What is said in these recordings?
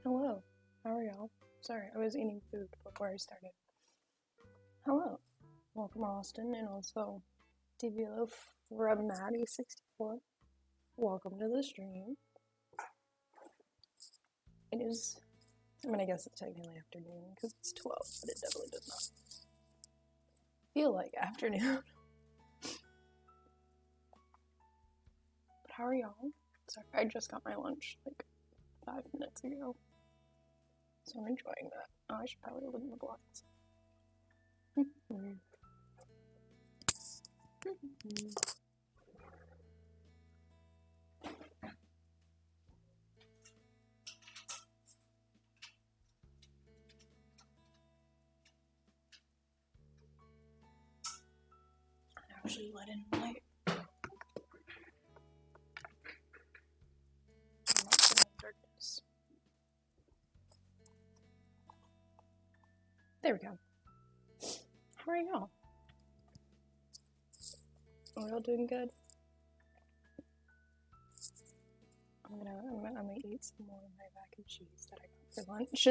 Hello, how are y'all? Sorry, I was eating food before I started. Hello, welcome Austin, and also DVLO from Maddie64. Welcome to the stream. It is, I guess it's technically afternoon because it's 12, but it definitely does not feel like afternoon. But how are y'all? Sorry, I just got my lunch like 5 minutes ago. So I'm enjoying that. Oh, I should probably open the blinds. I actually let in light. I'm not sitting in darkness. There we go. How are y'all? Are y'all doing good? I'm gonna eat some more of my mac and cheese that I got for lunch.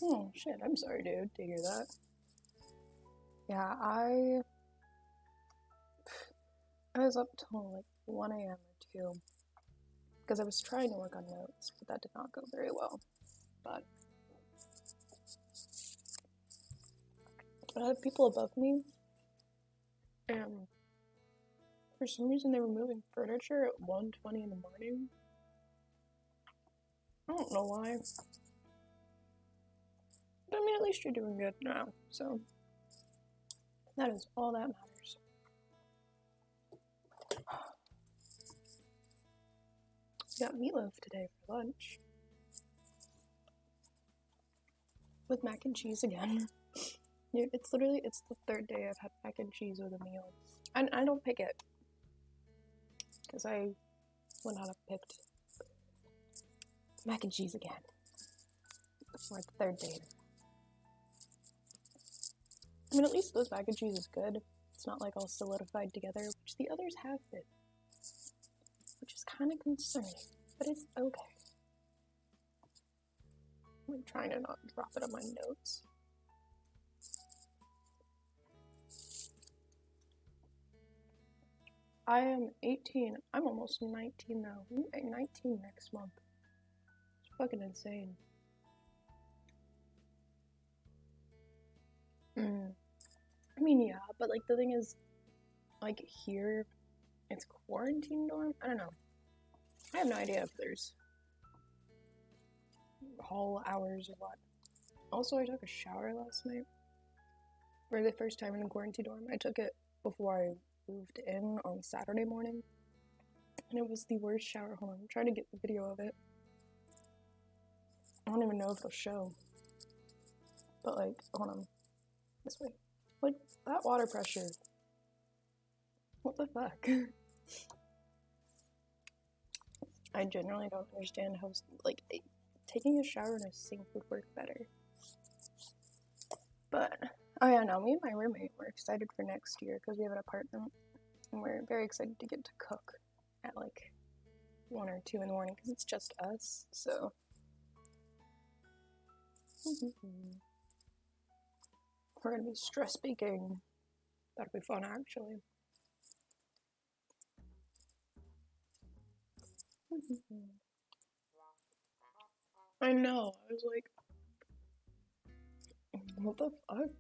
Oh shit, I'm sorry dude to hear that. Yeah, I was up till like 1 a.m. or 2 because I was trying to work on notes, but that did not go very well. But I had people above me, and for some reason they were moving furniture at 1:20 in the morning. I don't know why. But I mean, at least you're doing good now, so that is all that matters. Got meatloaf today for lunch. With mac and cheese again. Dude, it's the third day I've had mac and cheese with a meal. And I don't pick it. Because I would not have picked mac and cheese again. For the third day. I mean, at least this mac and cheese is good. It's not like all solidified together, which the others have been. Which is kind of concerning. But it's okay. I'm trying to not drop it on my notes. I am 18. I'm almost 19 now. I'm 19 next month. It's fucking insane. I mean, yeah, but like the thing is, like here, it's quarantine dorm? I don't know. I have no idea if there's hall hours or what. Also, I took a shower last night. For the first time in the quarantine dorm. I took it before I moved in on Saturday morning. And it was the worst shower. Hold on, I'm trying to get the video of it. I don't even know if it'll show. But like, hold on. This way. Like, that water pressure. What the fuck? I generally don't understand how, like, taking a shower in a sink would work better. But, oh yeah, no, me and my roommate were excited for next year because we have an apartment. And we're very excited to get to cook at like 1 or 2 in the morning because it's just us, so. We're gonna be stress baking. That'll be fun, actually. I know, I was like, what the fuck?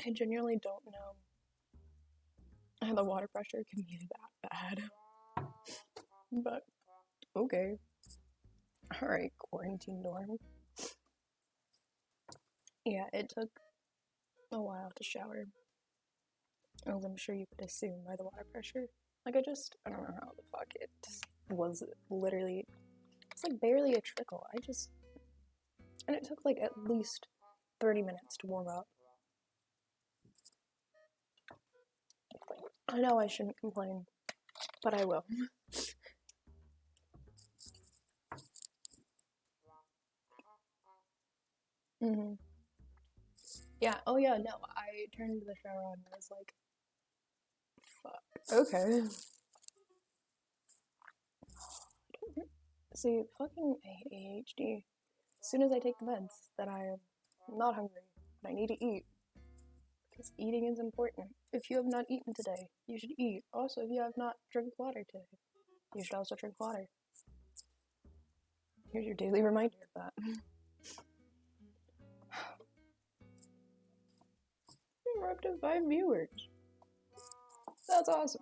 I genuinely don't know how the water pressure can be that bad. But, okay. Alright, quarantine dorm. Yeah, it took a while to shower. As I'm sure you could assume by the water pressure. Like, I don't know how the fuck it was literally, it's like barely a trickle. And it took like at least 30 minutes to warm up. I know I shouldn't complain, but I will. Yeah, oh yeah, no, I turned the shower on and I was like, fuck. Okay. See, fucking I hate ADHD. As soon as I take the meds, that I am not hungry, but I need to eat. Because eating is important. If you have not eaten today, you should eat. Also, if you have not drank water today, you should also drink water. Here's your daily reminder of that. We're up to 5 viewers. That's awesome.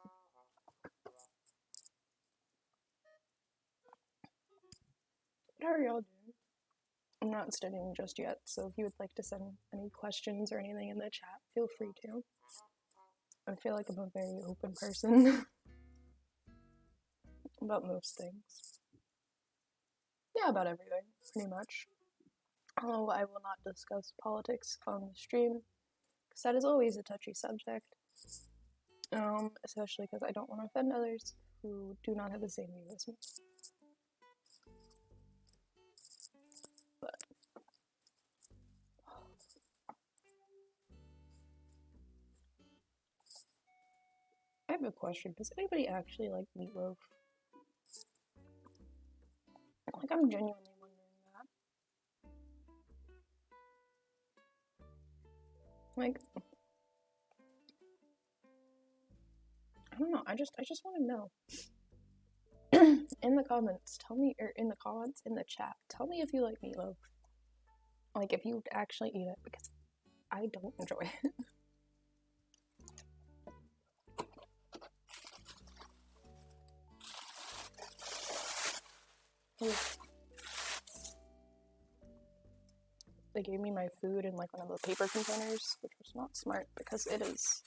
How are y'all doing? I'm not studying just yet, so if you would like to send any questions or anything in the chat, feel free to. I feel like I'm a very open person about most things. Yeah, about everything, pretty much. Although I will not discuss politics on the stream, because that is always a touchy subject. Especially because I don't want to offend others who do not have the same view as me. But I have a question. Does anybody actually like meatloaf? Like, I'm genuinely wondering that. Like, I don't know. I just want to know. In the comments, tell me, or in the comments, in the chat, tell me if you like meatloaf. Like, if you actually eat it, because I don't enjoy it. They gave me my food in like one of the paper containers, which was not smart because it is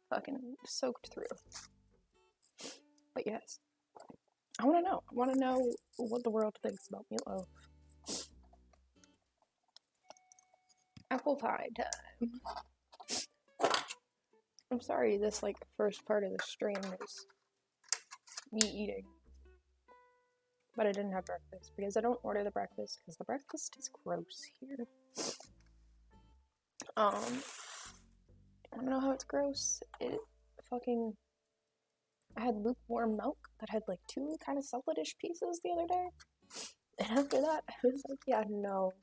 fucking soaked through. But yes, I want to know. I want to know what the world thinks about meatloaf. Apple pie time. I'm sorry, this like first part of the stream is me eating. But I didn't have breakfast because I don't order the breakfast because the breakfast is gross here. I don't know how it's gross. I had lukewarm milk that had like 2 kind of solidish pieces the other day. And after that, I was like, yeah, no.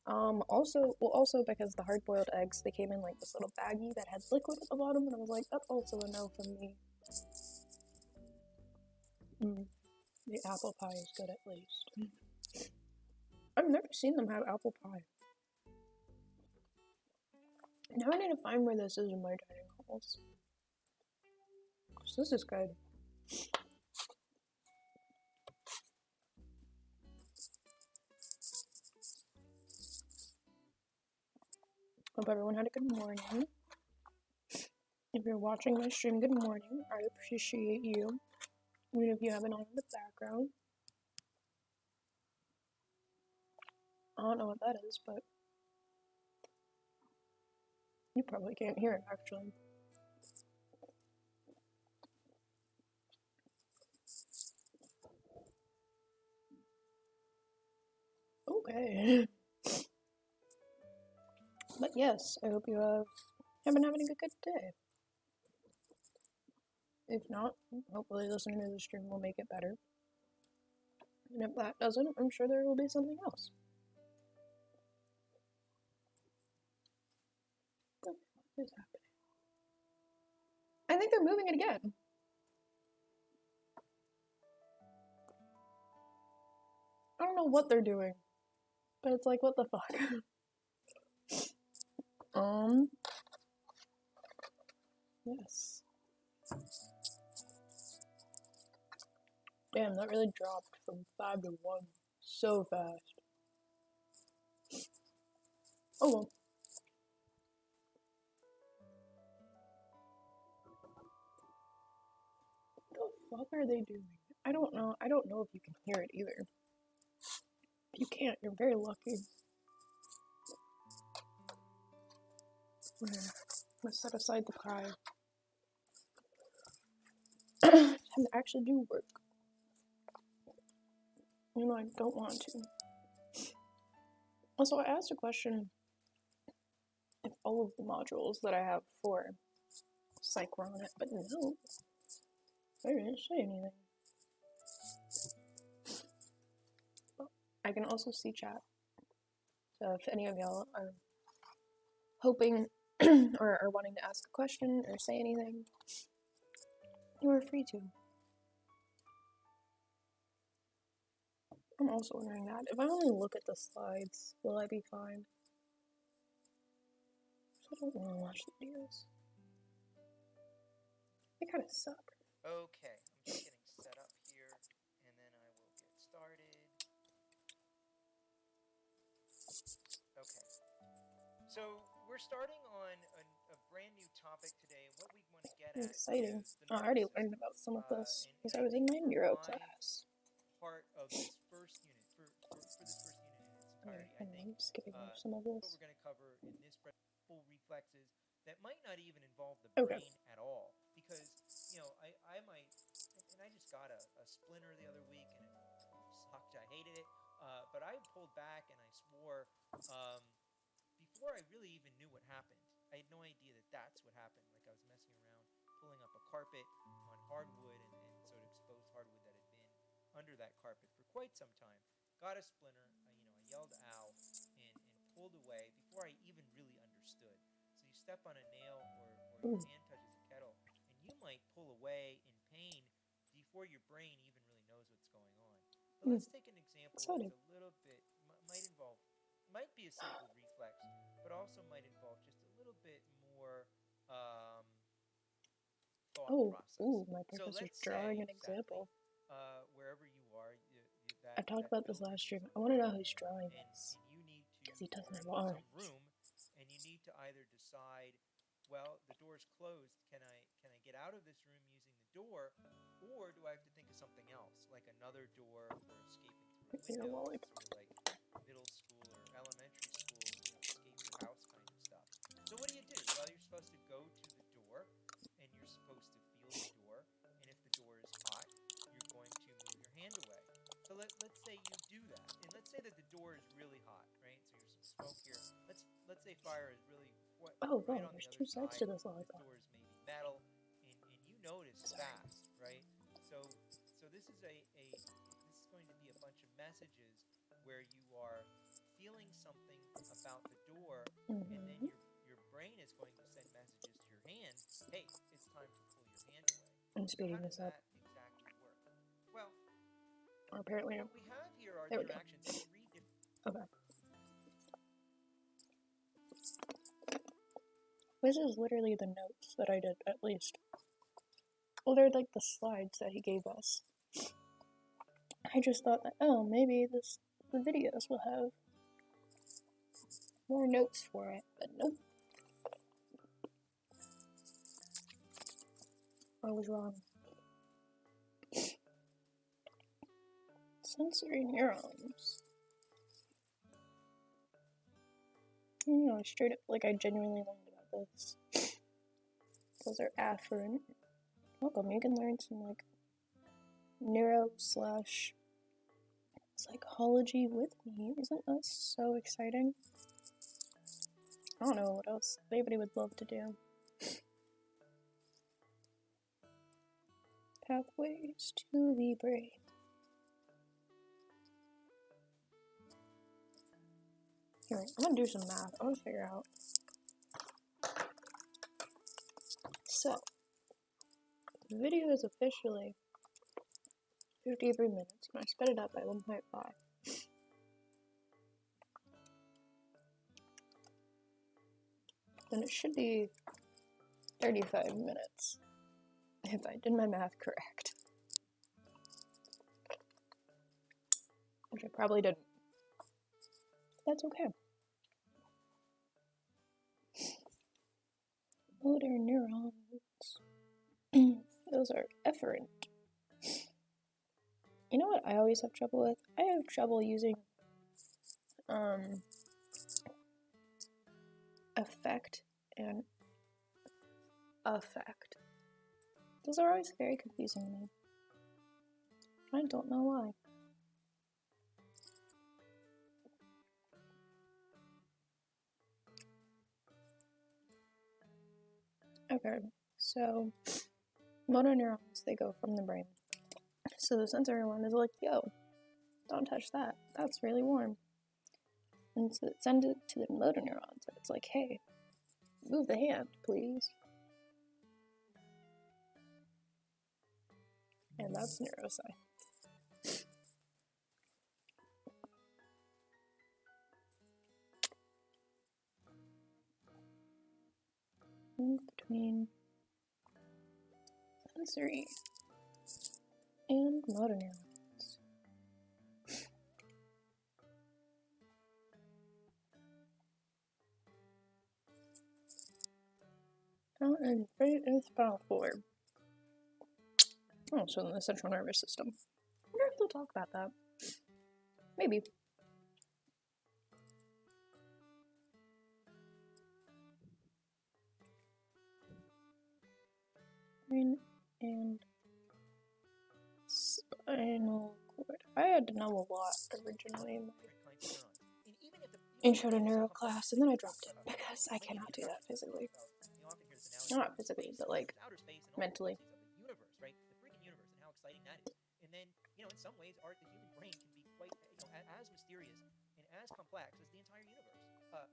Also because the hard-boiled eggs, they came in like this little baggie that had liquid at the bottom, and I was like, that's also a no from me. The apple pie is good at least. I've never seen them have apple pie. Now I need to find where this is in my dining halls. Cause this is good. Hope everyone had a good morning. If you're watching my stream, good morning. I appreciate you. Even if you have it on in the background. I don't know what that is, but you probably can't hear it actually. Okay. But yes, I hope you have been having a good day. If not, hopefully listening to the stream will make it better. And if that doesn't, I'm sure there will be something else. What is happening? I think they're moving it again. I don't know what they're doing. But it's like, what the fuck? Yes. Damn, that really dropped from 5 to 1 so fast. Oh well. What the fuck are they doing? I don't know. I don't know if you can hear it either. If you can't, you're very lucky. I'm gonna set aside the pie. Time to actually do work. You know, I don't want to. Also, I asked a question if all of the modules that I have for Psych were on it, but no. I didn't say anything. Well, I can also see chat. So if any of y'all are hoping or are wanting to ask a question or say anything, you are free to. I'm also wondering that. If I only look at the slides, will I be fine? I don't want to watch the videos. They kind of suck. Okay, I'm just getting set up here, and then I will get started. Okay, so we're starting on a brand new topic today, and what we want to get at Exciting. is the I already nervous learned system. about some of this And because I I was in think my for neuro my class. part of this first unit, for this first unit in its entirety, I think I'm skipping over some of what this. we're going to cover in this full reflexes that might not even involve the Okay. brain at all, because I might, and I just got a splinter the other week, and it sucked. I hated it, but I pulled back and I swore before I really even knew what happened. I had no idea that that's what happened. Like, I was messing around pulling up a carpet on hardwood, and sort of exposed hardwood that had been under that carpet for quite some time. Got a splinter. I yelled ow, and pulled away before I even really understood. So you step on a nail, or your hand touches a kettle, and you might pull away in pain before your brain even really knows what's going on. But let's take an example that's a little bit, might be a simple reflex, but also might involve just a little bit more thought process. My So professor's let's drawing say, an example. wherever you are, I talked about this last stream. I want to know who's drawing this. and you need to, Because he doesn't have some arms. room, and you need to either decide, well, the door's closed. Can I get out of this room using the door, or do I have to think of something else, like another door for escaping through a window, sort of like middle school or elementary school, escape the house kind of stuff. So what do? Well, you're supposed to go to the door, and you're supposed to feel the door, and if the door is hot, you're going to move your hand away. So let's say you do that, and let's say that the door is really hot, right? So there's some smoke here. Let's say fire is really right on the other there's two sides side. to this This lollipop. door is maybe metal, and you notice fast, right? So this is going to be a bunch of messages where you are feeling something about the door, and then your brain is going to send messages to your hand. Hey, it's time to pull your hand away. I'm speeding How this does up. that exactly work? Well, Apparently, what we have here are there the we go. interactions of three different. Okay. This is literally the notes that I did, at least. Well, they're like the slides that he gave us. I just thought that, maybe the videos will have more notes for it, but nope. I was wrong. Sensory neurons. Straight up, like, I genuinely learned about this. Those are afferent. Welcome, you can learn some, like, neuro/psychology with me. Isn't that so exciting? I don't know what else anybody would love to do. Pathways to the brain. Here, I'm gonna do some math. I wanna figure out. So, the video is officially 53 minutes, and I sped it up by 1.5. Then it should be 35 minutes, if I did my math correct. Which I probably didn't. That's okay. Motor neurons. Those are efferent. You know what I always have trouble with? I have trouble using effect and affect. Those are always very confusing to me. I don't know why. Okay, So, motor neurons, they go from the brain. So the sensory one is like, yo, don't touch that. That's really warm. And so it sends it to the motor neurons. And it's like, hey, move the hand, please. And that's neuroscience. Between sensory and motor neurons. And brain and spinal cord. Oh, so in the central nervous system. I wonder if they'll talk about that. Maybe. Brain and spinal cord. I had to know a lot originally in my intro to neuro class, and then I dropped it because I cannot do that physically. Not physically, but like mentally. Right? The freaking universe and how exciting that is. And then, in some ways, Art, the human brain can be quite, as mysterious and as complex as the entire universe.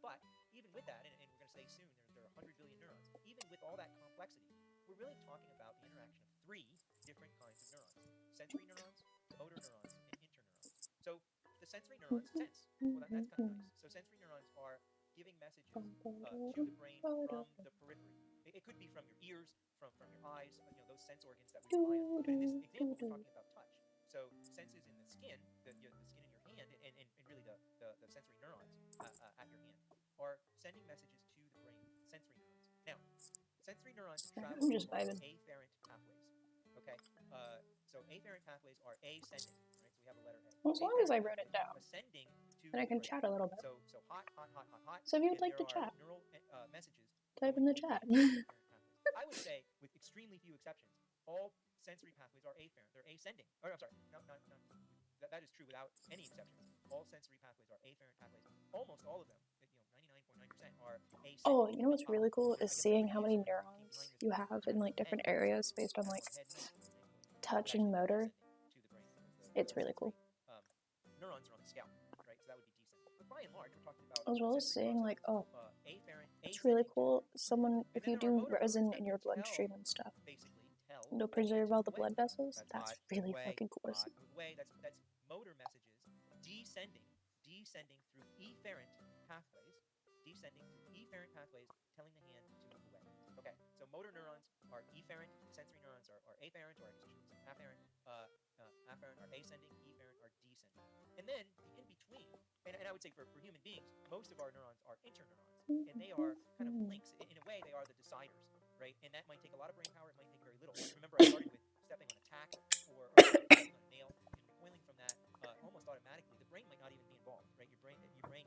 But even with that, and we're going to say soon, there are 100 billion neurons. Even with all that complexity, we're really talking about the interaction of 3 different kinds of neurons: sensory neurons, motor neurons, and interneurons. So the sensory neurons sense. Well, that's kind of nice. So sensory neurons are giving messages to the brain from the periphery. It could be from your ears, from your eyes, those sense organs that we rely on. And in this example, we're talking about touch. So senses in the skin, the skin in your hand, and really the sensory neurons at your hand are sending messages to the brain, sensory neurons. Now, sensory neurons travel along afferent pathways. Okay, so afferent pathways are ascending, right? So we have a letter A. Well, as long as I wrote it down, ascending to then I can chat a little bit. So hot. So if you'd like to chat, neural messages. Type in the chat. I would say, with extremely few exceptions, all sensory pathways are afferent. They're ascending. Or I'm sorry, that is true without any exceptions. All sensory pathways are afferent pathways. Almost all of them, 99.9% are ascending. Oh, you know what's really cool is seeing how many neurons you have in like different areas based on like touch and motor. It's really cool. Neurons are on the scalp, right? So that would be descending. But by and large, we're talking about as well as seeing like, oh, it's really cool. If you do resin in your bloodstream and stuff, it'll preserve all the blood vessels. That's really fucking cool. That's motor messages descending through efferent pathways, telling the hand to move away. Okay, so motor neurons are efferent, sensory neurons are afferent, or afferent. Afferent are ascending, efferent are descending. And then the in between, and I would say for human beings, most of our neurons are interneurons, and they are kind of links. In a way, they are the deciders, right? And that might take a lot of brain power, it might take very little. Remember, I started with stepping on a tack or stepping on a nail and recoiling from that almost automatically. The brain might not even be involved, right? Your brain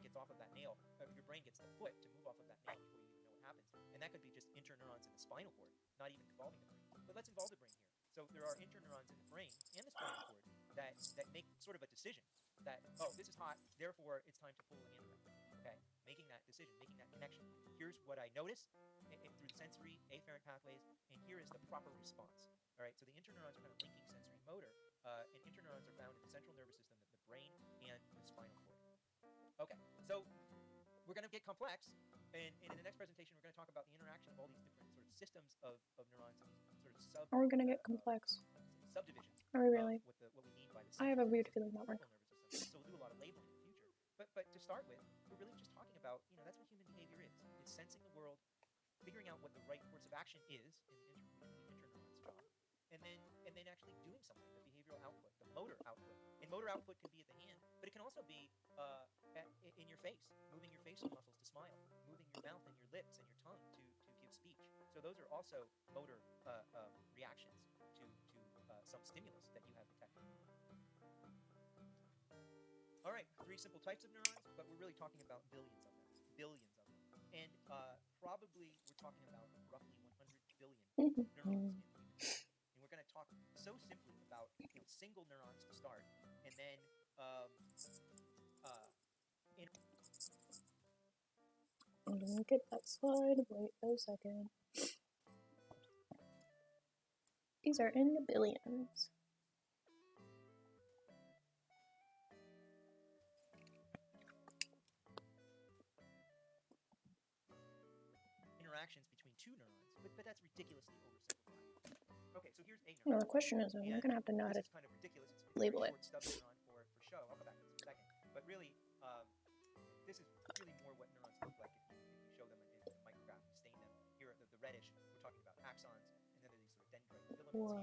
gets off of that nail, your brain gets the foot to move off of that nail before you even know what happens. And that could be just interneurons in the spinal cord, not even involving the brain. But let's involve the brain here. So there are interneurons in the brain and the spinal cord that make sort of a decision that, oh, this is hot, therefore it's time to pull the hand away. Okay, making that decision, making that connection. Here's what I notice through the sensory afferent pathways, and here is the proper response. All right, so the interneurons are kind of linking sensory motor, and interneurons are found in the central nervous system, the brain, and the spinal cord. Okay, so we're going to get complex, and in the next presentation, we're going to talk about the interaction of all these different sort of systems of neurons and these sort of Are we going to get complex? Subdivisions. Are we really? What we mean by the I have a weird feeling that work. So we'll do a lot of labeling in the future. But to start with, we're really just talking about, that's what human behavior is. It's sensing the world, figuring out what the right course of action is in the interneuron's job, and then actually doing something, the behavioral output, the motor output. And motor output can be at the hand, but it can also be in your face, moving your facial muscles to smile, moving your mouth and your lips and your tongue to give speech. So those are also motor reactions to some stimulus that you have detected. All right, 3 simple types of neurons, but we're really talking about billions of them. And probably we're talking about roughly 100 billion neurons in the human body. And we're going to talk so simply about single neurons to start, and then I'm gonna get that slide. Wait a second. These are in the billions. Interactions between two neurons, but that's ridiculously oversimplified. Okay, so here's a neuron. No, the question is, I'm not gonna have to know how to kind of ridiculous. It's label a it. short, stubby neuron for show. I'll come back in a second. But really, this is really more what neurons look like if you show them in a micrograph, you stain them. Here, the reddish, we're talking about axons, and then there's these sort of dendrite filaments here. So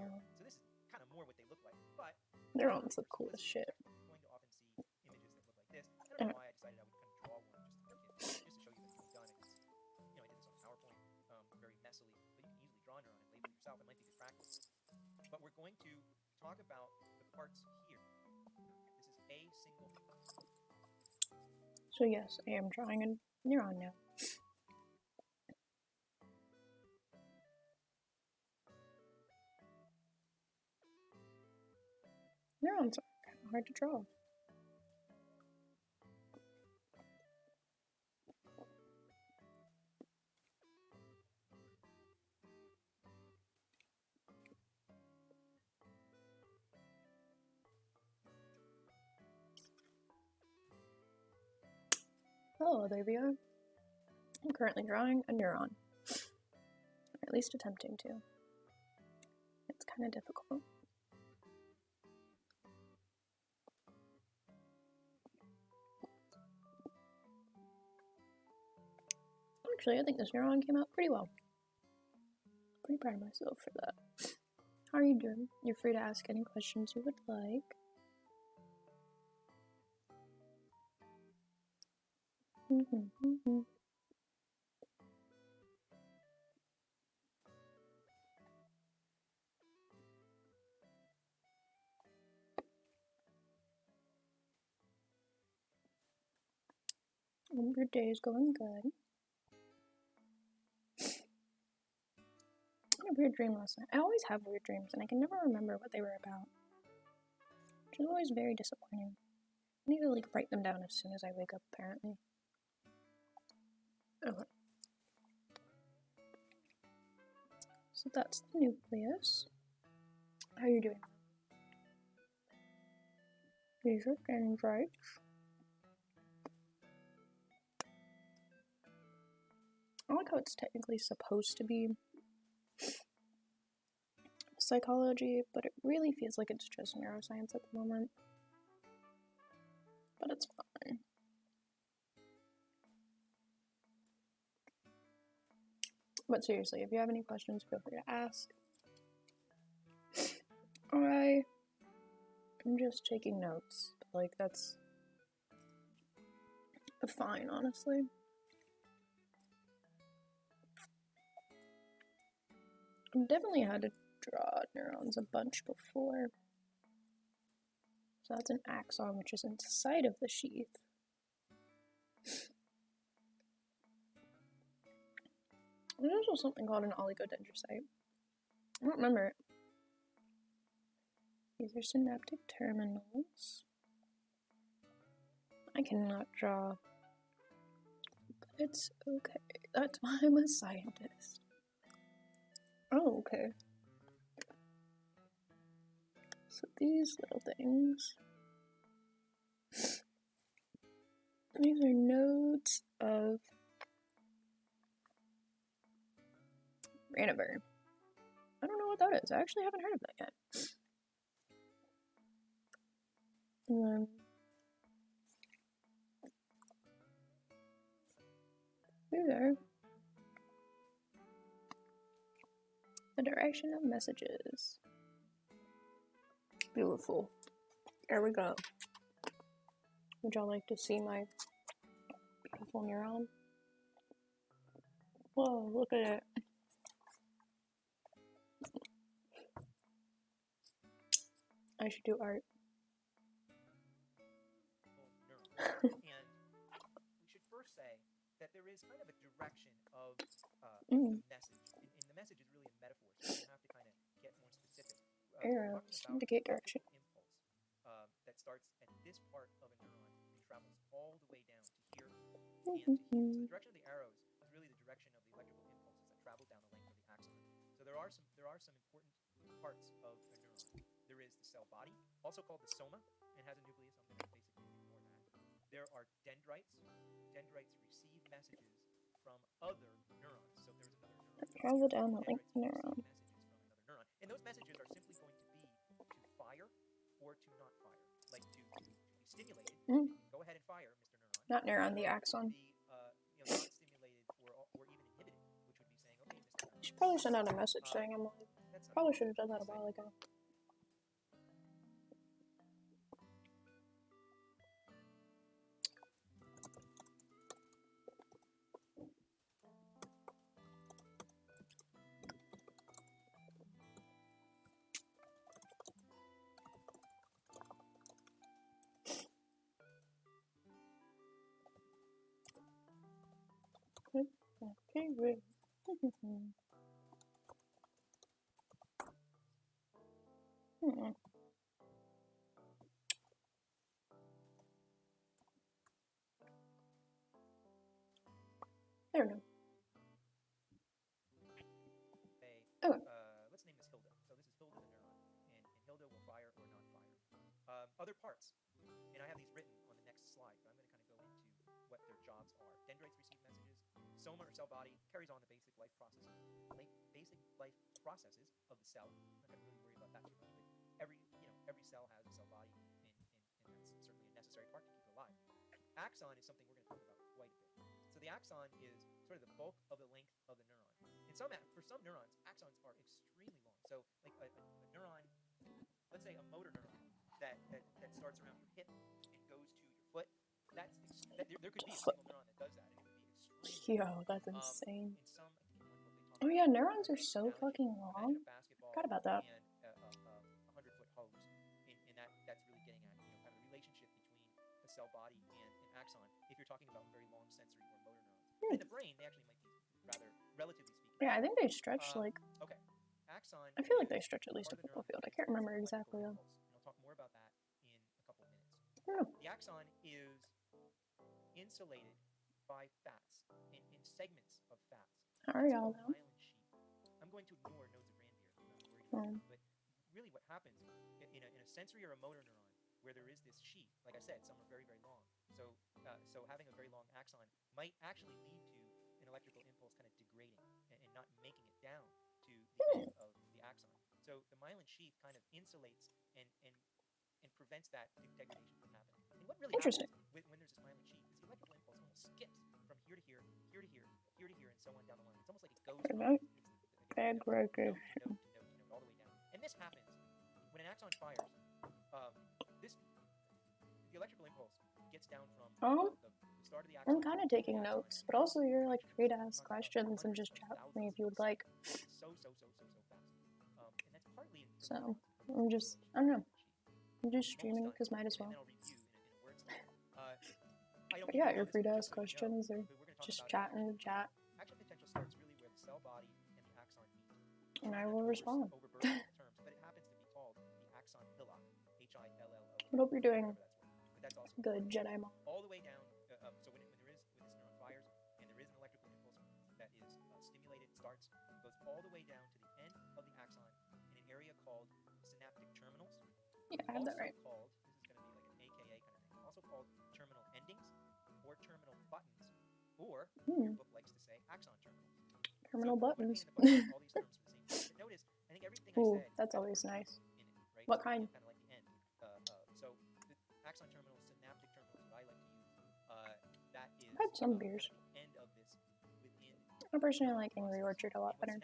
this is kind of more what they look like. But neurons look cool as shit. You're going to often see images that look like this. I don't know why I decided I would kind of draw one just to show you that it's done. It's, I did this on PowerPoint very messily, but you can easily draw a neuron and label it yourself. It might be good practice. But we're going to talk about the parts here. This is a single. So yes, I am drawing a neuron now. Neurons are kind of hard to draw. Oh, there we are. I'm currently drawing a neuron. Or at least attempting to. It's kind of difficult. Actually, I think this neuron came out pretty well. Pretty proud of myself for that. How are you doing? You're free to ask any questions you would like. Your day is going good. I had a weird dream last night. I always have weird dreams, and I can never remember what they were about. Which is always very disappointing. I need to write them down as soon as I wake up, apparently. Okay. So that's the nucleus. How are you doing? These are dendrites. I like how it's technically supposed to be psychology, but it really feels like it's just neuroscience at the moment. But it's fine. But seriously, if you have any questions, feel free to ask. I'm just taking notes. That's fine, honestly. I've definitely had to draw neurons a bunch before. So that's an axon, which is inside of the sheath. There's also something called an oligodendrocyte. I don't remember it. These are synaptic terminals. I cannot draw, but it's okay. That's why I'm a scientist. Oh, okay. So these little things, these are nodes of Ranaber. I don't know what that is. I actually haven't heard of that yet. And then these are the direction of messages. Beautiful. There we go. Would y'all like to see my beautiful neuron? Whoa, look at it. I should do art. And we should first say that there is kind of a direction of message. And the message is really a metaphor, so you have to kind of get more specific. Arrows indicate direction. Impulse that starts at this part of a neuron and travels all the way down to here and to here. So the direction of the arrows is really the direction of the electrical impulses that travel down the length of the axon. So there are some important parts of a neuron. There is the cell body, also called the soma, and has a nucleus. I'm going to basically ignore that. There are dendrites. Dendrites receive messages from other neurons. So if there's another neuron, Travel down the length dendrites neuron. receive messages from another neuron, and those messages are simply going to be to fire or to not fire, like to be stimulated. Go ahead and fire, Mr. Neuron. Not neuron, the axon. Be not stimulated or even inhibited, which would be saying, okay, Mr. Neuron. Should probably send out a message saying I'm live. Probably should have done that a while ago. Okay, wait. I don't know. Let's name this Hilda. So this is Hilda the neuron, and Hilda will fire or not fire. Other parts, and I have these written on the next slide, but I'm going to kind of go into what their jobs are. Dendrites receive messages. Soma or cell body carries on the basic life processes. Of the cell. I'm not going to really worry about that too much, but every cell has a cell body, and that's certainly a necessary part to keep it alive. Axon is something we're going to talk about quite a bit. So the axon is sort of the bulk of the length of the neuron. For some neurons, axons are extremely long. So like a neuron, let's say a motor neuron that starts around your hip and goes to your foot. There could be a single neuron that does that, and it would be extremely Yo, that's insane. In some, I think in one book they talk Oh yeah, neurons are so fucking long. Forgot about that. And a 100-foot hose, and that's really getting at kind of the relationship between the cell body and an axon. If you're talking about very long sensory or motor neurons, in the brain they actually might be rather relatively speaking. Yeah, I think they stretch like. Okay, axon. I feel like they stretch at least a football field. I can't remember exactly though. And I'll talk more about that in a couple of minutes. Yeah. The axon is insulated by fats in segments of fats. How are y'all now? I'm going to ignore nodes of Ranvier, but really what happens in a sensory or a motor neuron where there is this sheath, like I said, some are very, very long. So having a very long axon might actually lead to an electrical impulse kind of degrading and not making it down to the end of the axon. So the myelin sheath kind of insulates and prevents that degradation from happening. And what really happens when there's this myelin sheath is the electrical impulse almost skips from here to here, here to here, here to here, and so on down the line. It's almost like it goes from node to node all the way down. And this happens when an axon fires. The electrical impulse gets down from the start of the axon. I'm kind of taking notes, but also you're like free to ask questions and just chat with me if you would like. So fast. And that's partly. So I don't know. I'm just streaming because might as well. But yeah, you're free to ask questions or just chat in the chat. Action potential starts really where the cell body and the axon meet. And I will respond. But it happens to be called the axon hillock, Hillo. I hope you're doing good, Jedi Mom. All the way down. So when this neuron fires and there is an electrical impulse that is stimulated, starts, goes all the way down to the end of the axon in an area called synaptic terminals. Yeah, I have that right. This is going to be like an AKA kind of thing. Also called terminal endings or terminal buttons, or your book likes to say axon terminals. Terminal buttons. All these terms for the same thing. But notice, I think everything I said. That's always nice. In it, right? What kind? Kind of like the end. So the axon terminals, synaptic terminals, what I like to use, that is. I've had some beers. The end of this within. I personally like Angry Orchard a lot better.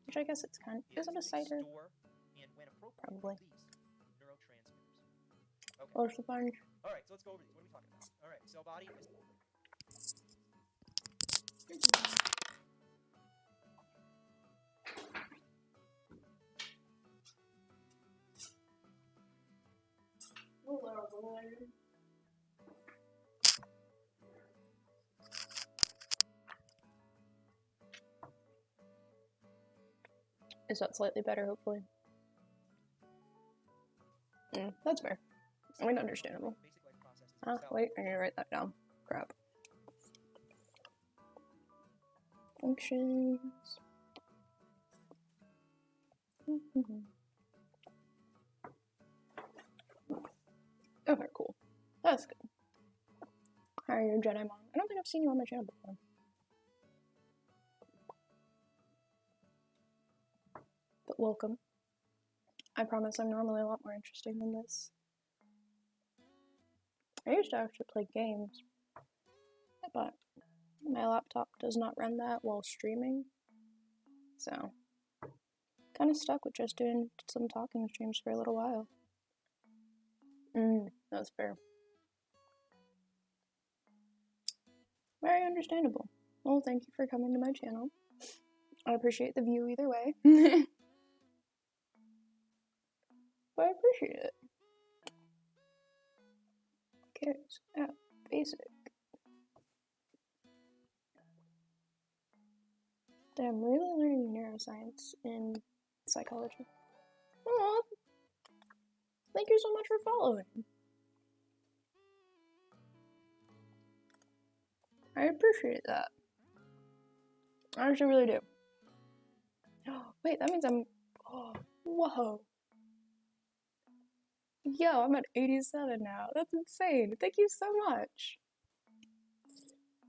Which I guess it's kind of. Is it a cider? Probably. Okay. Or the fun. All right, so let's go over these. What are we talking about? All right, cell body is. Is that slightly better, hopefully? That's fair. I mean, understandable. Wait, I need to write that down. Crap. Functions. Okay, cool. That's good. How are your Jedi Mom? I don't think I've seen you on my channel before. But welcome. I promise I'm normally a lot more interesting than this. I used to actually play games, but my laptop does not run that while streaming, so kind of stuck with just doing some talking streams for a little while. That's fair. Very understandable. Well, thank you for coming to my channel. I appreciate the view either way. But I appreciate it. Okay, so basic. Damn, I'm really learning neuroscience in psychology. Aw, thank you so much for following. I appreciate that. I actually really do. Wait, that means I'm... Oh, whoa. Yo, I'm at 87 now. That's insane. Thank you so much.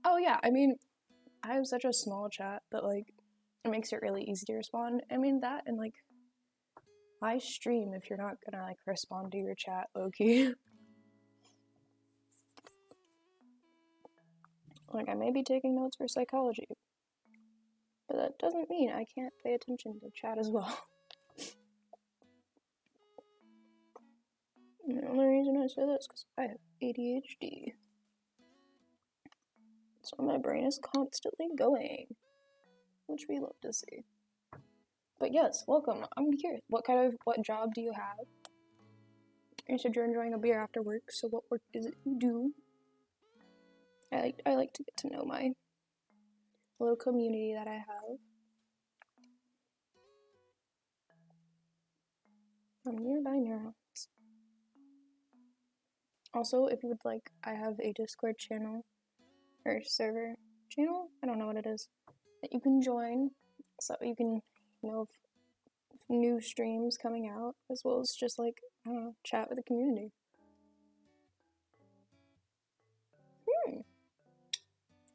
Oh yeah, I mean, I have such a small chat that, like, it makes it really easy to respond. I mean, that and, like, I stream if you're not gonna, like, respond to your chat, low-key. Like, I may be taking notes for psychology, but that doesn't mean I can't pay attention to chat as well. And the only reason I say that is because I have ADHD. So my brain is constantly going, which we love to see. But yes, welcome. I'm curious, what job do you have? You said you're enjoying a beer after work, so what work is it you do? I like to get to know my little community that I have. I'm nearby neurons. Also, if you would like, I have a Discord channel, or server channel, I don't know what it is, that you can join, so you can know of new streams coming out, as well as just, like, I don't know, chat with the community.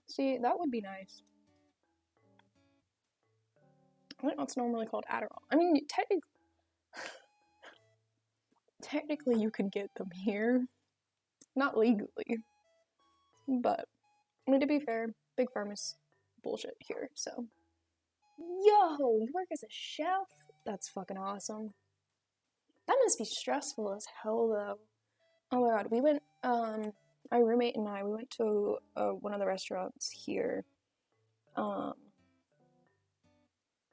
See, that would be nice. I think that's normally called Adderall. I mean, technically you could get them here. Not legally. But, I mean, to be fair, Big Pharma's bullshit here, so. Yo, you work as a chef? That's fucking awesome. That must be stressful as hell, though. Oh my god, we went, my roommate and I, we went to one of the restaurants here,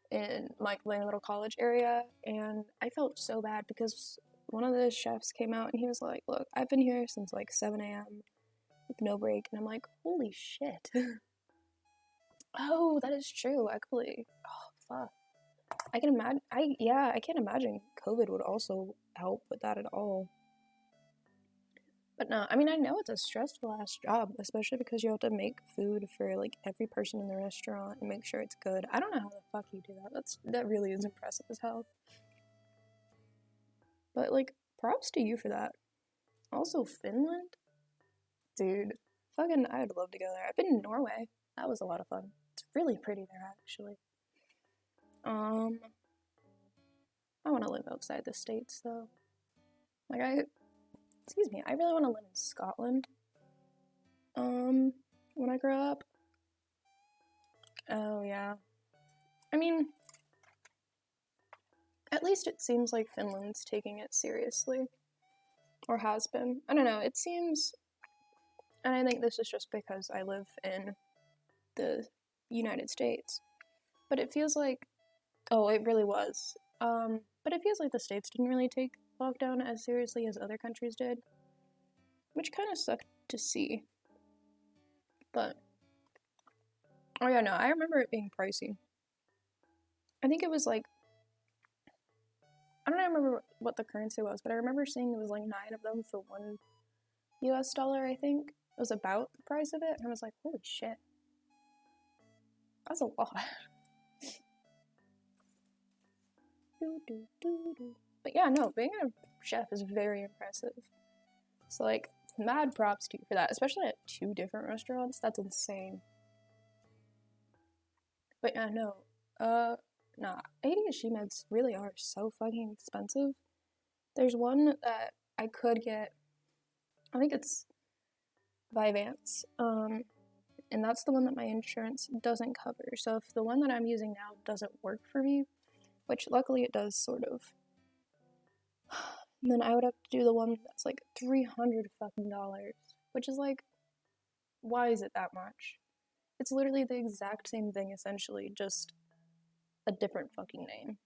in, like, my little college area, and I felt so bad because one of the chefs came out and he was like, look, I've been here since, like, 7 a.m. with no break, and I'm like, holy shit. Oh, that is true, actually. Oh, fuck. I can imagine, I can't imagine COVID would also help with that at all. But no, I mean, I know it's a stressful ass job, especially because you have to make food for, like, every person in the restaurant and make sure it's good. I don't know how the fuck you do that. That really is impressive as hell. But, like, props to you for that. Also, Finland? Dude, fucking, I'd love to go there. I've been in Norway. That was a lot of fun. It's really pretty there, actually. I want to live outside the States, though. Like, excuse me, I really want to live in Scotland. When I grow up. Oh, yeah. I mean, at least it seems like Finland's taking it seriously. Or has been. I don't know, it seems, and I think this is just because I live in the United States, but it feels like, oh, it really was. But it feels like the States didn't really take lockdown as seriously as other countries did, which kind of sucked to see. But, oh yeah, no, I remember it being pricey. I think it was like, I don't remember what the currency was, but I remember seeing it was like 9 of them for $1 US, I think. It was about the price of it, and I was like, holy shit. That's a lot. But yeah, no, being a chef is very impressive. So, like, mad props to you for that, especially at 2 different restaurants. That's insane. But yeah, no. Nah. ADHD meds really are so fucking expensive. There's one that I could get, I think it's Vyvanse, and that's the one that my insurance doesn't cover. So if the one that I'm using now doesn't work for me, which luckily it does sort of, then I would have to do the one that's like $300 fucking dollars, which is like, why is it that much? It's literally the exact same thing essentially, just a different fucking name.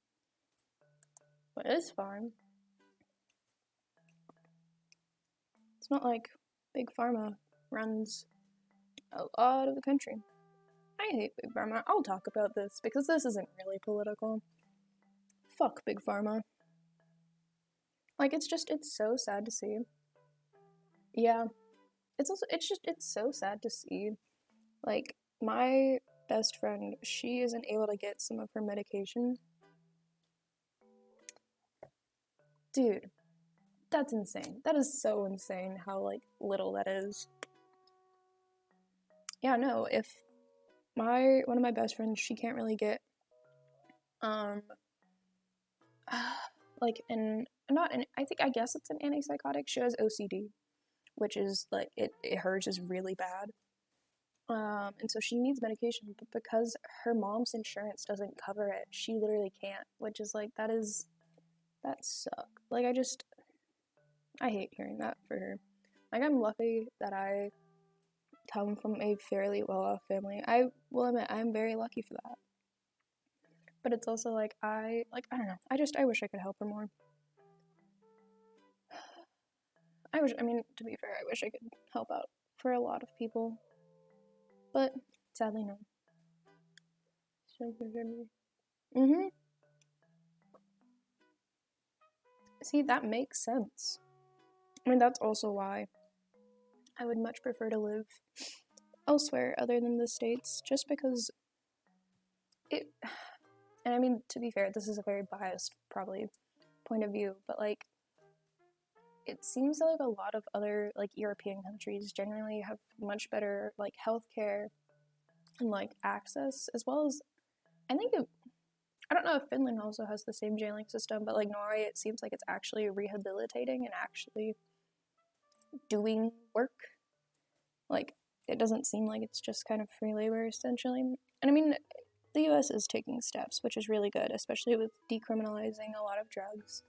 But it's fine. It's not like Big Pharma runs a lot of the country. I hate Big Pharma. I'll talk about this because this isn't really political. Fuck Big Pharma. Like, it's so sad to see. Yeah. It's so sad to see. Like, my best friend, she isn't able to get some of her medication. Dude, that's insane. That is so insane how, like, little that is. Yeah, no, if one of my best friends, she can't really get, like, I guess it's an antipsychotic. She has OCD, which is, like, hers is really bad. And so she needs medication, but because her mom's insurance doesn't cover it, she literally can't, which is, like, that sucks. Like, I hate hearing that for her. Like, I'm lucky that I come from a fairly well-off family. I will admit, I'm very lucky for that. But it's also, like, I don't know, I wish I could help her more. To be fair, I wish I could help out for a lot of people. But, sadly, no. See, that makes sense. I mean, that's also why I would much prefer to live elsewhere other than the States, just because and I mean, to be fair, this is a very biased, probably, point of view, but, like, it seems like a lot of other, like, European countries generally have much better, like, healthcare and, like, access, as well as, I don't know if Finland also has the same jailing system, but, like, Norway, it seems like it's actually rehabilitating and actually doing work. Like, it doesn't seem like it's just kind of free labor, essentially. And I mean, the US is taking steps, which is really good, especially with decriminalizing a lot of drugs.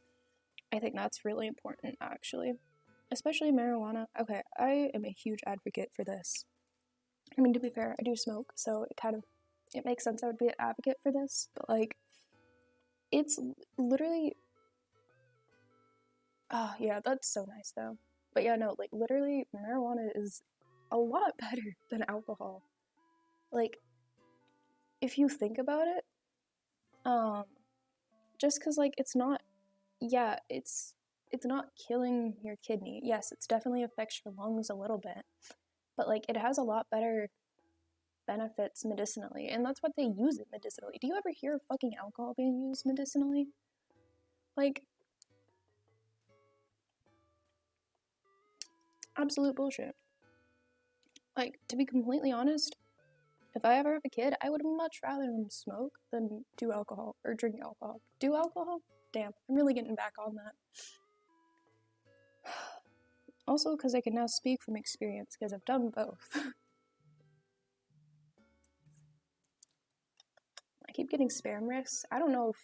I think that's really important, actually. Especially marijuana. Okay, I am a huge advocate for this. I mean, to be fair, I do smoke, so it makes sense I would be an advocate for this, but, like, it's literally... Oh, yeah, that's so nice, though. But yeah, no, like, literally, marijuana is a lot better than alcohol. Like, if you think about it, just because, like, it's not killing your kidney. Yes, it's definitely affects your lungs a little bit, but, like, it has a lot better benefits medicinally, and that's what they use it medicinally. Do you ever hear of fucking alcohol being used medicinally? Like, absolute bullshit. Like, to be completely honest, if I ever have a kid, I would much rather them smoke than do alcohol, or drink alcohol. Do alcohol? Damn, I'm really getting back on that. Also, because I can now speak from experience, because I've done both. I keep getting spam risks. I don't know if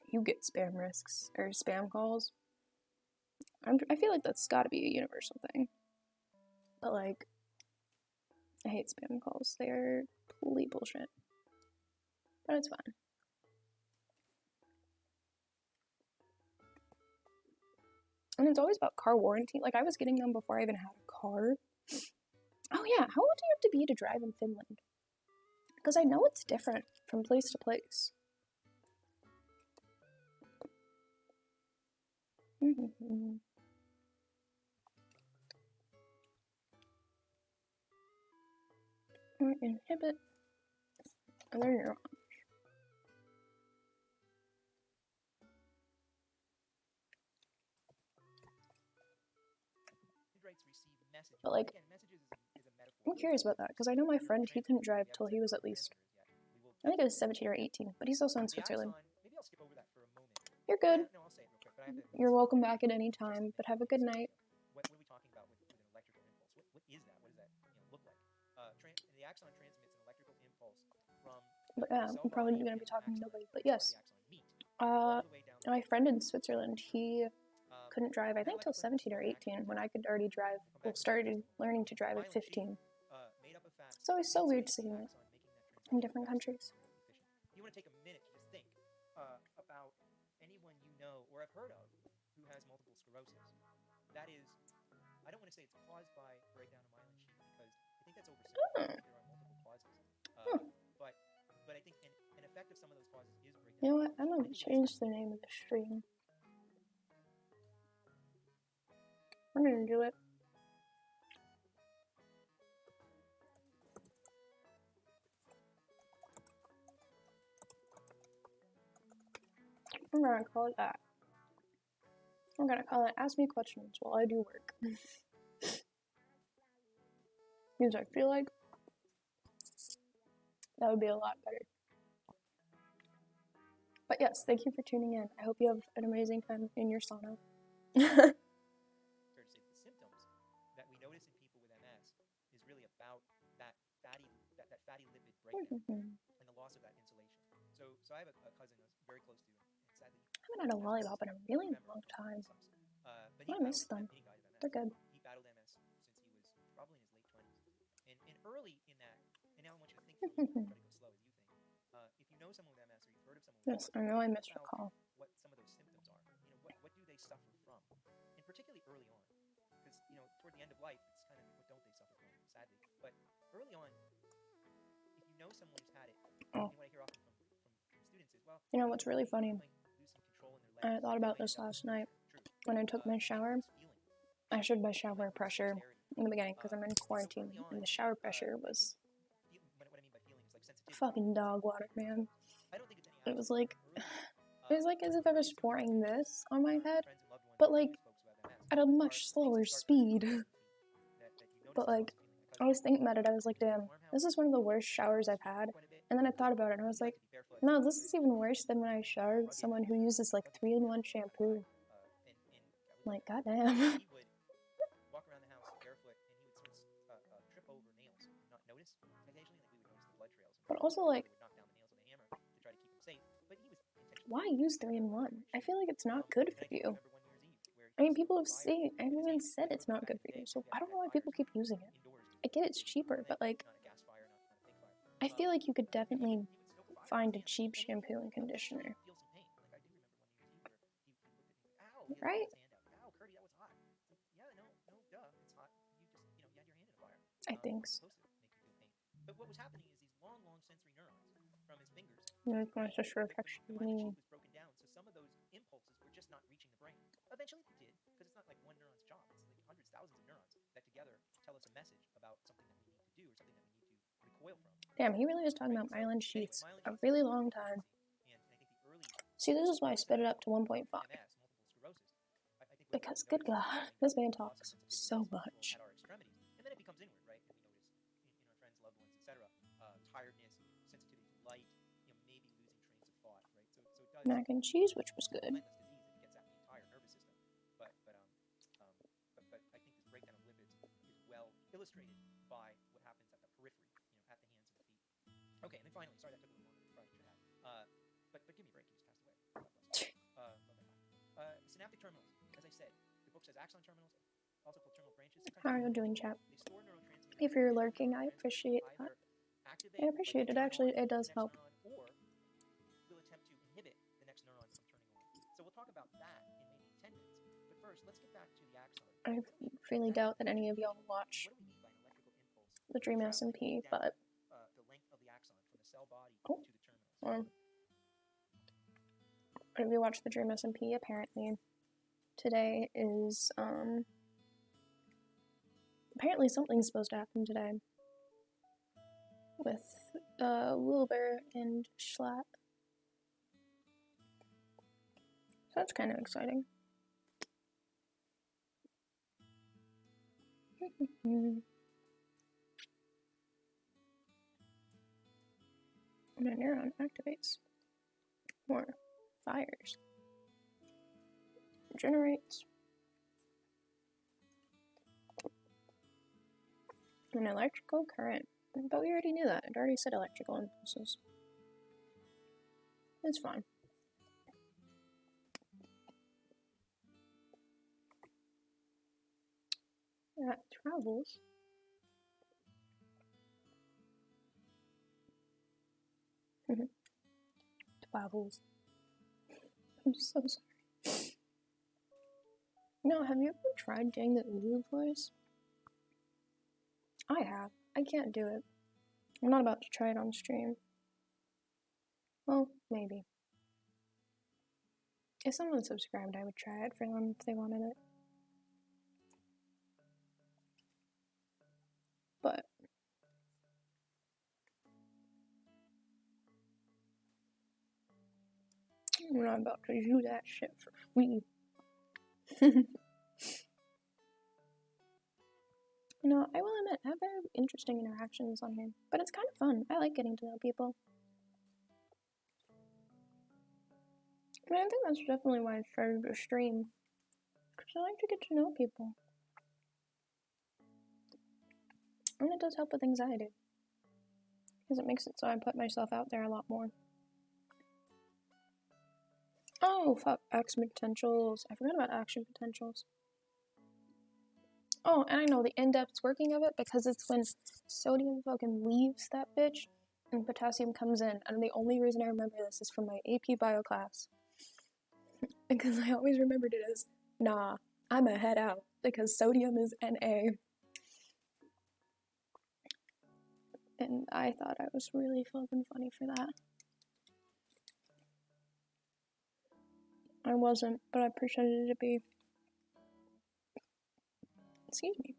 you get spam risks, or spam calls. I feel like that's gotta be a universal thing. But, like, I hate spam calls. They're complete bullshit. But it's fine. And it's always about car warranty. Like, I was getting them before I even had a car. Oh yeah, how old do you have to be to drive in Finland? Because I know it's different from place to place. Or inhibit other neurons. dendrites receive messages. But, like, Again, messages is a metaphor. I'm curious about that, because I know my friend, he couldn't drive till he was at least, I think it was 17 or 18, but he's also in Switzerland. Maybe I'll skip over that for a moment. You're good. No, I'll say it real quick, but I have to. You're welcome back at any time, but have a good night. What are we talking about with an electrical impulse? What is that? What does that look like? The axon transmits an electrical impulse from. But yeah, I'm probably going to be talking to nobody. But yes, my friend in Switzerland, he couldn't drive, I think, till 17 or 18, when I could already drive. Well, started learning to drive at 15. It's always so weird seeing it in different countries. You want to take a minute to just think about anyone you know or have heard of who has multiple sclerosis. That is, I don't want to say it's caused by breakdown of myelin sheath, because I think that's oversimplified. There are multiple causes. But I think an effect of some of those causes is breakdown. You know what? I'm going to change the name of the stream. I'm going to do it. I'm going to call it that. I'm going to call it Ask Me Questions While I Do Work. Because I feel like that would be a lot better. But yes, thank you for tuning in. I hope you have an amazing time in your sauna. Fair to say the symptoms that we notice in people with MS is really about that fatty lipid breakdown and the loss of that insulation. So I have a cousin I was very close to, and sadly, I haven't had a lollipop in a really long time. I miss them. They're good. He battled MS since he was probably in his late 20s. And early in that, and now I want you to think, try to go slow as you think. If you know someone with MS or you've heard of someone with yes, I know I missed your call. What some of those symptoms are. What do they suffer from? And particularly early on. Because, toward the end of life, it's kind of what don't they suffer from, sadly. But early on, if you know someone who's had it, and what I hear often from students is, well, you know what's really funny? I thought about this last night when I took my shower. I showed my shower pressure in the beginning because I'm in quarantine, and the shower pressure was fucking dog water, man. It was like as if I was pouring this on my head, but like at a much slower speed. But like, I was thinking about it, I was like, damn, this is one of the worst showers I've had. And then I thought about it, and I was like, no, this is even worse than when I showered with someone who uses like 3-in-1 shampoo. Like, goddamn. He would walk around the house barefoot, and he would sort of trip over nails and not notice. Occasionally, like, we would notice the blood trails. But also, like, would knock down the nails with a hammer to try to keep him safe. But he was why use 3-in-1? I feel like it's not good for you. I mean, people have even said it's not good for you, so I don't know why people keep using it. I get it's cheaper, but like, I feel like you could definitely find a cheap shampoo and conditioner. Right? I think so. But what was happening is these long sensory neurons from his fingers. My sister actually was broken down, so some of those impulses were just not reaching the brain. Eventually they did, because it's not like one neuron's job. It's like hundreds, thousands of neurons that together tell us a message about something that we need to do or something that we need to recoil from. Damn, he really was talking about myelin sheaths a really long time. See, this is why I sped it up to 1.5. Because, good God, this man talks so much. And then it becomes inward, right? And we notice in our friends, loved ones, etc., tiredness, sensitivity to light, maybe losing trains of thought, right? So it does. Mac and cheese, which was good. Disease, it gets at the entire nervous system. But I think this breakdown of lipids is well illustrated by what happens at the periphery, at the hands and the feet. Okay, and then finally, sorry that took a little longer than I should have. But give me a break. You just passed away. Synaptic terminals. As I said, the book says axon terminals, also called terminal branches. How are you doing, chat? If you're lurking, I appreciate that. I appreciate it. Actually, it does help. Or will attempt to inhibit the next neuron from turning on. So we'll talk about that in maybe 10 minutes. But first, let's get back to the axon. I really doubt that any of y'all watch the Dream SMP, but the length of the axon from the cell body to the terminals. If you watch the Dream SMP, apparently today is apparently something's supposed to happen today with Wilbur and Schlatt. So that's kind of exciting. When a neuron activates or fires, generates an electrical current. But we already knew that. It already said electrical impulses. It's fine. That travels travels. I'm so sorry. No, have you ever tried doing the Ulu voice? I have. I can't do it. I'm not about to try it on stream. Well, maybe. If someone subscribed, I would try it for them if they wanted it. But I'm not about to do that shit for free. You know, I will admit, I have very interesting interactions on here, but it's kind of fun. I like getting to know people. I mean, I think that's definitely why I started to stream, because I like to get to know people. And it does help with anxiety, because it makes it so I put myself out there a lot more. Oh, fuck, action potentials. I forgot about action potentials. Oh, and I know the in-depth working of it, because it's when sodium fucking leaves that bitch and potassium comes in, and the only reason I remember this is from my AP bio class. Because I always remembered it as, nah, I'm a head out, because sodium is Na. And I thought I was really fucking funny for that. I wasn't, but I pretended to be. Excuse me.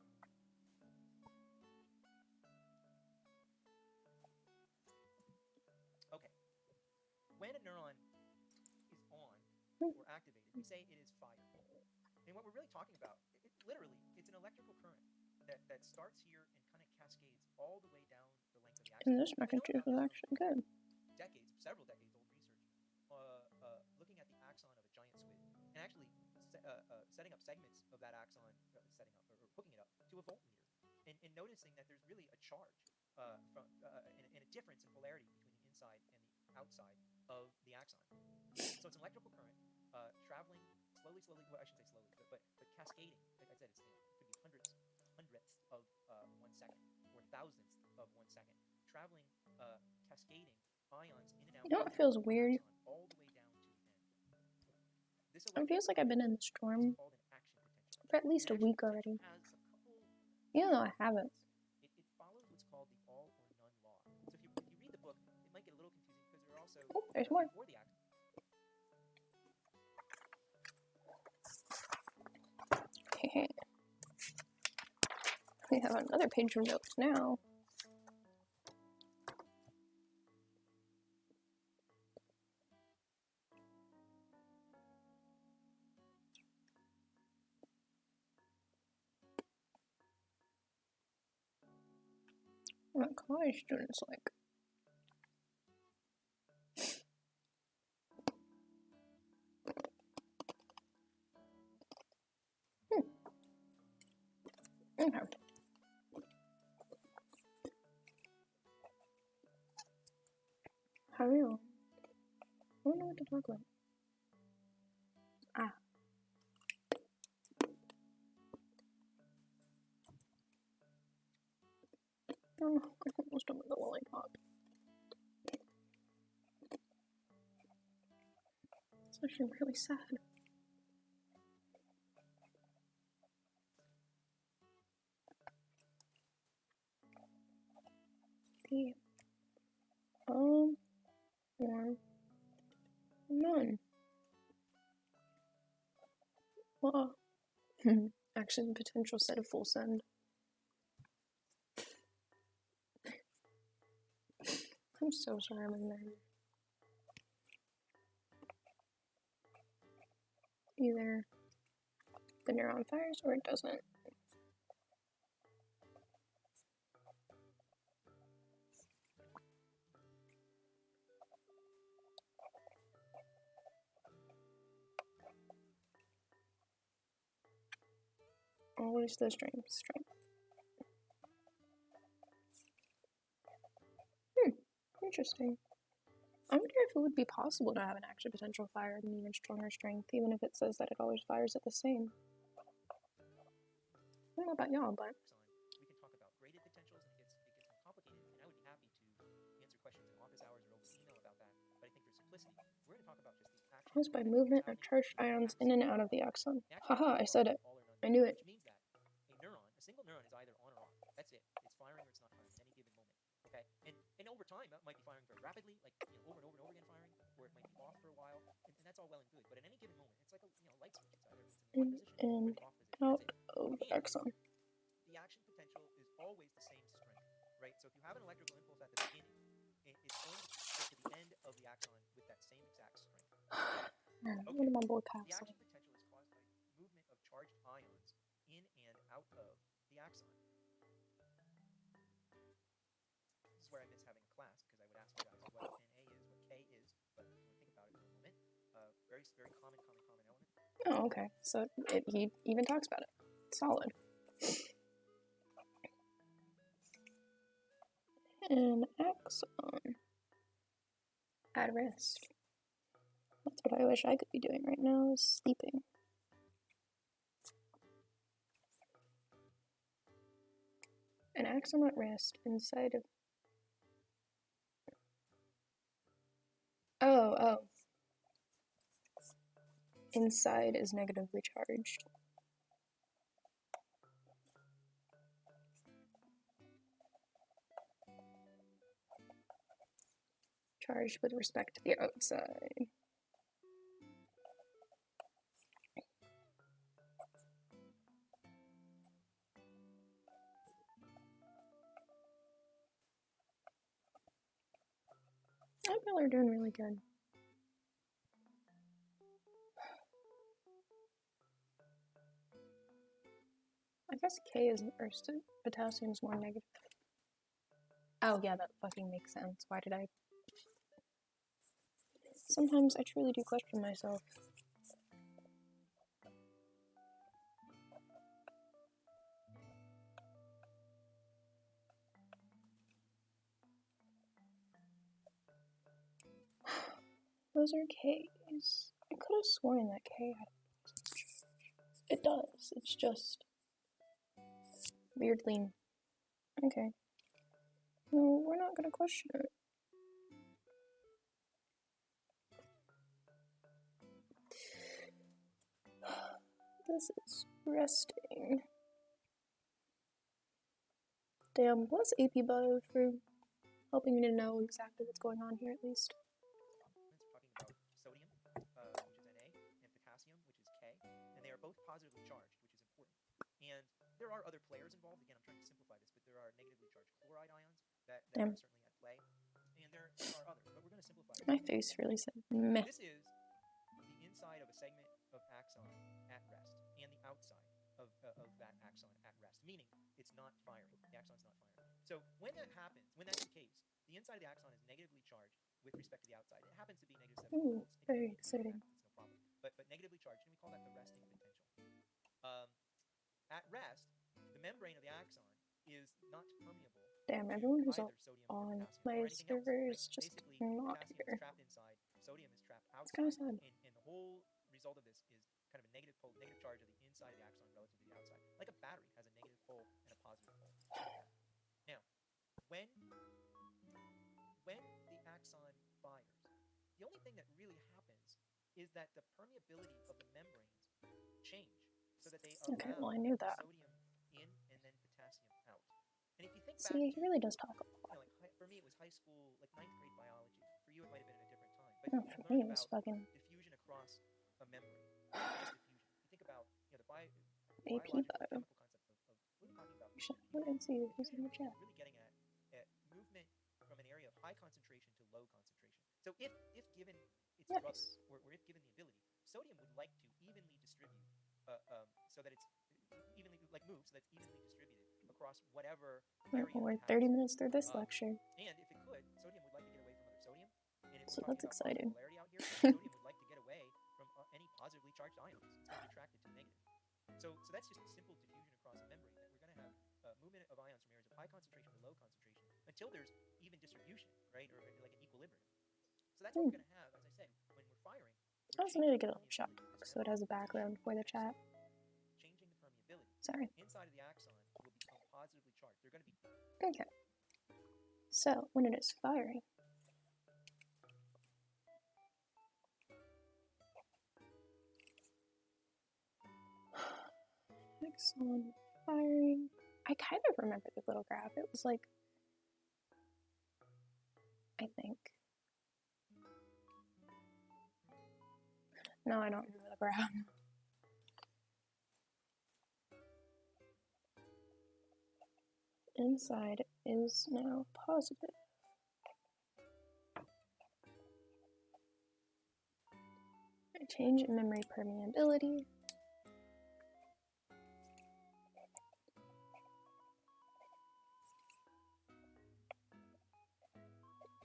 Okay. When a neuron is on or activated, we say it is fired. And what we're really talking about, literally, it's an electrical current that starts here and kind of cascades all the way down the length of the axon. And this mac and cheese was actually good. Several decades old research, looking at the axon of a giant squid and actually setting up segments of that axon, or hooking it up to a voltmeter, and noticing that there's really a charge and a difference in polarity between the inside and the outside of the axon. So it's an electrical current traveling slowly. Well, I shouldn't say slowly, but cascading. Like I said, it could be hundredths of 1 second or thousandths of 1 second, traveling, cascading ions in and out. You know what feels weird? All the way down to the end. It feels like I've been in the storm for at least a week already. Even though I haven't. It follows what's called the all or none law. So if you read the book, it might get a little confusing because there are also there's more. Before the axon. We have another page of notes now. What college students like. Okay. How are you? I don't know what to talk about. Oh, I almost done with the lollipop. It's actually really sad. The or none. Well, action potential set of full send. I'm so sorry I'm in there. Either the neuron fires or it doesn't. Always the strength. Interesting. I wonder if it would be possible to have an action potential fire at an even stronger strength, even if it says that it always fires at the same. I don't know about y'all, but We can talk about graded potentials, and it gets more complicated. And I would be happy to answer questions in office hours or over email about that. But I think for simplicity, we're going to talk about just the action. caused by movement of charged ions in and out of the axon. Haha, I said it. I knew it. Which means that a single neuron is either on or off. That's it. It's firing or it's not firing at any given moment. Okay, and over time, it might be firing very rapidly, like over and over and over again firing, or it might be off for a while, and that's all well and good. But at any given moment, it's like a light switch. It's either in the on position or the off position. Out That's it. of the axon. The action potential is always the same strength, right? So if you have an electrical impulse at the beginning, it's going to get to the end of the axon with that same exact strength. Okay. What am I boy The castle? action potential is caused by movement of charged ions in and out of the axon. This is where I miss having a class, because I would ask you guys what NA is, what K is, but when we think about it for a moment, very common element. Oh, okay. So he even talks about it. Solid. An axon at rest. That's what I wish I could be doing right now, is sleeping. An axon at rest inside of... Oh. Inside is negatively charged. Charged with respect to the outside. I feel we're doing really good. I guess K is or potassium's more negative. Oh yeah, that fucking makes sense. Why did I? Sometimes I truly do question myself. Those are K's. I could have sworn that K had a positive charge. It does. It's just weirdly. Okay. No, we're not gonna question it. This is resting. Damn, bless AP Bio for helping me to know exactly what's going on here at least. We're talking about sodium, which is Na, and potassium, which is K, and they are both positively charged, which is important. And there are other players involved. Again, I'm trying to simplify this, but there are negatively charged chloride ions that are certainly at play, and there are others, but we're going to simplify this. My face really said meh. This is the inside of a segment of axon at rest, and the outside of that axon at rest, meaning it's not firing. The axon's not firing. So when that happens, when that's the case, the inside of the axon is negatively charged with respect to the outside. It happens to be -7 volts. Very exciting. It's no problem. But negatively charged, and we call that the resting potential. At rest, the membrane of the axon is not permeable. Damn, everyone who's either sodium on or my or server else, is just basically, not potassium here. is trapped inside, sodium is trapped outside. It's kind of sad. And the whole result of this is kind of a negative charge of the inside of the axon relative to the outside. Like a battery has a negative pole and a positive pole. Now, when the axon fires, the only thing that really happens is that the permeability of the membranes change so that they allow Okay, well, I knew that. sodium in and then potassium out. And if you think See, he really does talk a lot. For me, it was high school, like 9th grade biology. For you, it might have been at a different time. But No, for me, it was fucking diffusion across a membrane. Just diffusion. You think about the AP biological Bio. chemical concept of what are we talking about? Let me see who's in the chat. Really getting at movement from an area of high concentration to low concentration. So if given its druthers, or if given the ability, sodium would like to evenly distribute, so that it's evenly move, so that's evenly distributed across whatever area. We're 30 minutes through this lecture. And if it could, sodium would like to get away from other sodium. And if So we're that's talking about exciting. polarity out here, sodium would like to get away from any positively charged ions. It's going to be attracted to the negative. So that's just simple diffusion across a membrane, that we're going to have movement of ions from areas of high concentration to low concentration until there's even distribution, right, or maybe like an equilibrium. So that's what we're going to have, as I said, when we're firing. I also need to get a little shot so it has a background for the chat. Changing the permeability. Sorry. Inside of the axon will become positively charged. They're going to be... Okay. So, when it is firing, axon firing. I kind of remember the little graph. It was like, I think. No, I don't remember the graph. Inside is now positive. I change in memory permeability.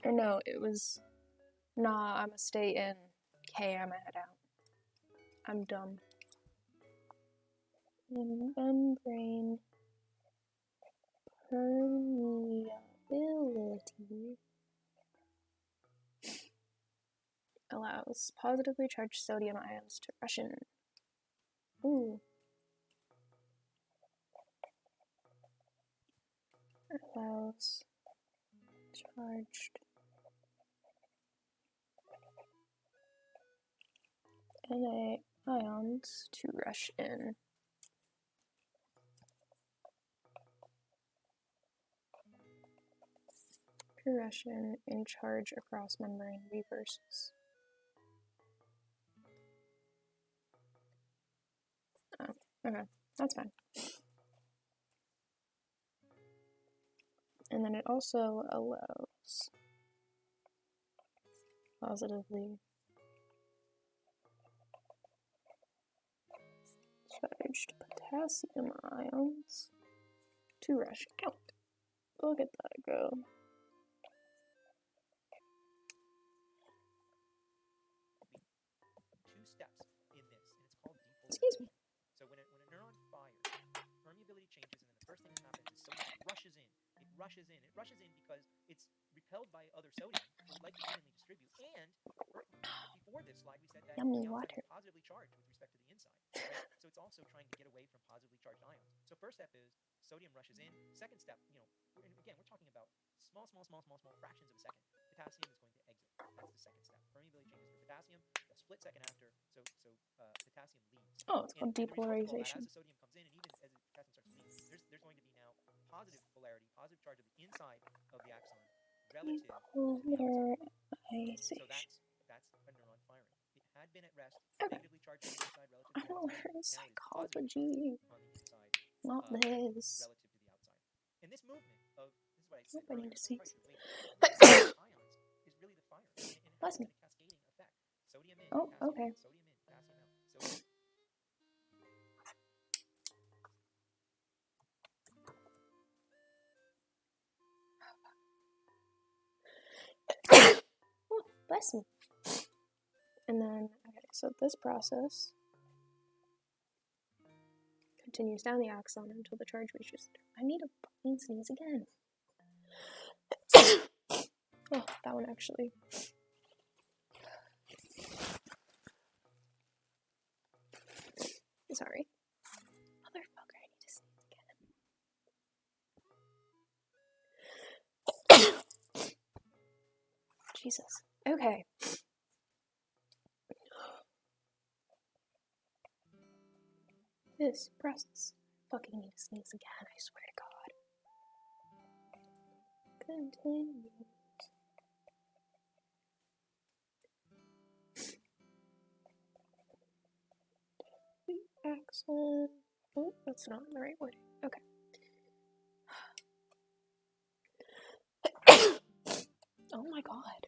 Or no, it was, nah, I'm a stay in. K, I'm a head out. I'm dumb. In membrane permeability allows positively charged sodium ions to rush in. Ooh. Allows charged Na ions to rush in. Russian in charge across membrane reverses. Oh, okay, that's fine. And then it also allows positively charged potassium ions to rush out. Look at that go. Two steps in this, and it's called depolarization. Excuse me. So when a neuron fires, permeability changes, and then the first thing that happens is sodium rushes in. It rushes in. It rushes in because it's repelled by other sodium, so it would like to evenly distribute. And before this slide, we said that Yummy the outside water. is positively charged with respect to the inside. Right? So it's also trying to get away from positively charged ions. So first step is sodium rushes in. Second step, and again, we're talking about small fractions of a second. Potassium is going to exit. That's the second step. Permeability changes for potassium. A split second after, so potassium leaves. Oh, it's called And the result of all that, depolarization. as the sodium comes in, and even as the potassium starts to leave, there's going to be now positive polarity, positive charge of the inside of the axon relative to the outside. So that's a neuron firing. It had been at rest, Okay. negatively charged on the inside relative to the Oh, outside. Now it is psychology. on the inside Not this. relative to the outside. And this movement of, this is what I said I need earlier, to see. ions is really the fire. And it has a cascading effect. Sodium in, Oh, potassium okay. out, sodium in, potassium out. Sodium. Oh, bless me. And then, okay, so this process continues down the axon until the charge reaches. I need a fucking sneeze again. Oh, that one actually. Sorry. Motherfucker, I need to sneeze again. Jesus. Okay. This process. Fucking need to sneeze again, I swear to God. Continue. Axon. Oh, that's not the right wording. Okay. Oh my God.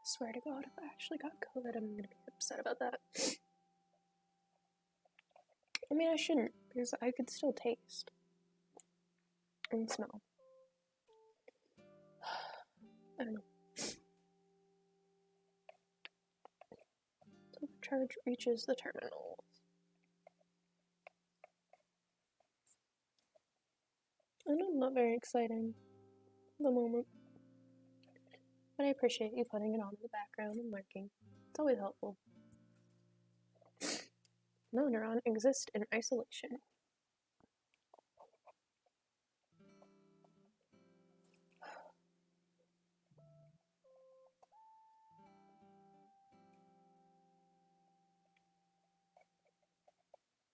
Swear to God, if I actually got COVID, I'm gonna be upset about that. I mean, I shouldn't, because I could still taste and smell. I don't know. charge reaches the terminal. I know, not very exciting at the moment, but I appreciate you putting it on in the background and lurking. It's always helpful. No neuron exists in isolation.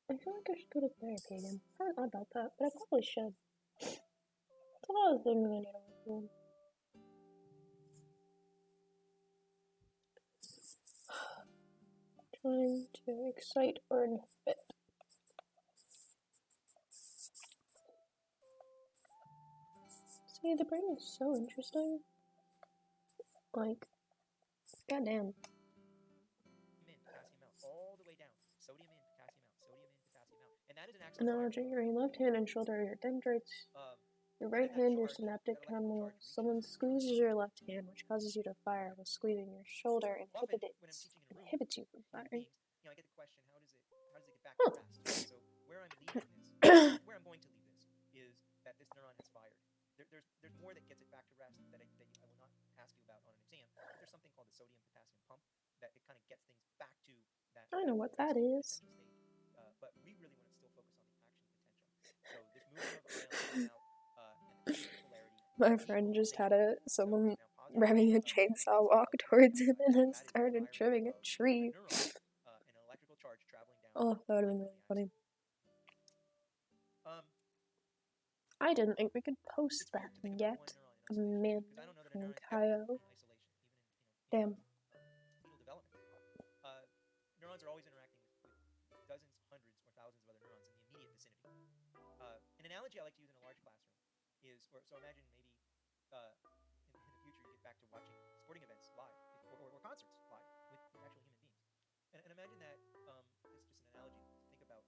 I feel like I should go to therapy again. I haven't thought about that, but I probably should. There's a lot of things I need to work on. Trying to excite or inhibit. See, the brain is so interesting. Like, goddamn. In, potassium out, all the way down. Sodium in, potassium out, sodium in, potassium out. And that is an axis Analogy, your left hand and shoulder are your dendrites. Your right hand, your synaptic terminal. Someone squeezes your left hand, which causes you to fire, while squeezing your shoulder inhibits you from firing. I get the question, how does it get back to rest? So where I'm leaving this, where I'm going to leave this, is that this neuron has fired. There's more that gets it back to rest that I will not ask you about on an exam. But there's something called the sodium-potassium pump that it kind of gets things back to that. I know what that is. But we really want to still focus on the action potential. So this movement of ions out. My friend just had someone revving a chainsaw walk towards him and then started trimming a tree. Oh, that would have been really funny. I didn't think we could post that yet. Man from Kyo. Damn. Neurons are always interacting with dozens, hundreds, or thousands of other neurons in the immediate vicinity. An analogy I like to use in a large classroom is, so imagine maybe in the future you get back to watching sporting events live, or concerts live with actual human beings. And imagine that, this is just an analogy to think about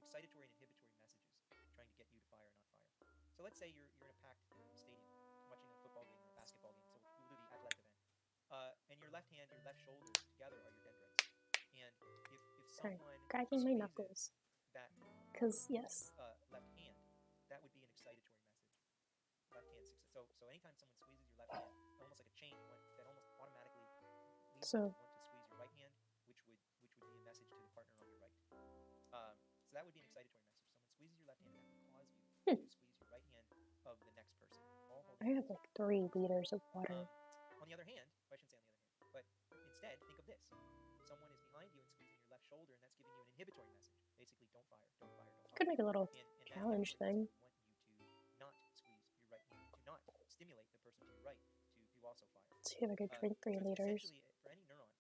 excitatory and inhibitory messages trying to get you to fire or not fire. So let's say you're in a packed stadium watching a football game or a basketball game, so we'll do the athletic event. And your left hand, your left shoulder together are your dendrites. And if someone cracking my knuckles. Because yes. Left hand, that would be an excitatory message. Left hand. So anytime someone squeezes your left hand, almost like a chain, that almost automatically leads you to want to squeeze your right hand, which would be a message to the partner on your right. So that would be an excitatory message. Someone squeezes your left hand, and that would cause you to squeeze your right hand of the next person. I have like 3 liters of water. On the other hand, I shouldn't say on the other hand, but instead, think of this. Someone is behind you and squeezing your left shoulder, and that's giving you an inhibitory message. Basically, don't fire, don't fire, don't fire. Could make a little challenge thing. Want you to not squeeze your right hand, to not stimulate the person to your right to also fire. So you have a good drink 3 liters. Essentially, for any neuron,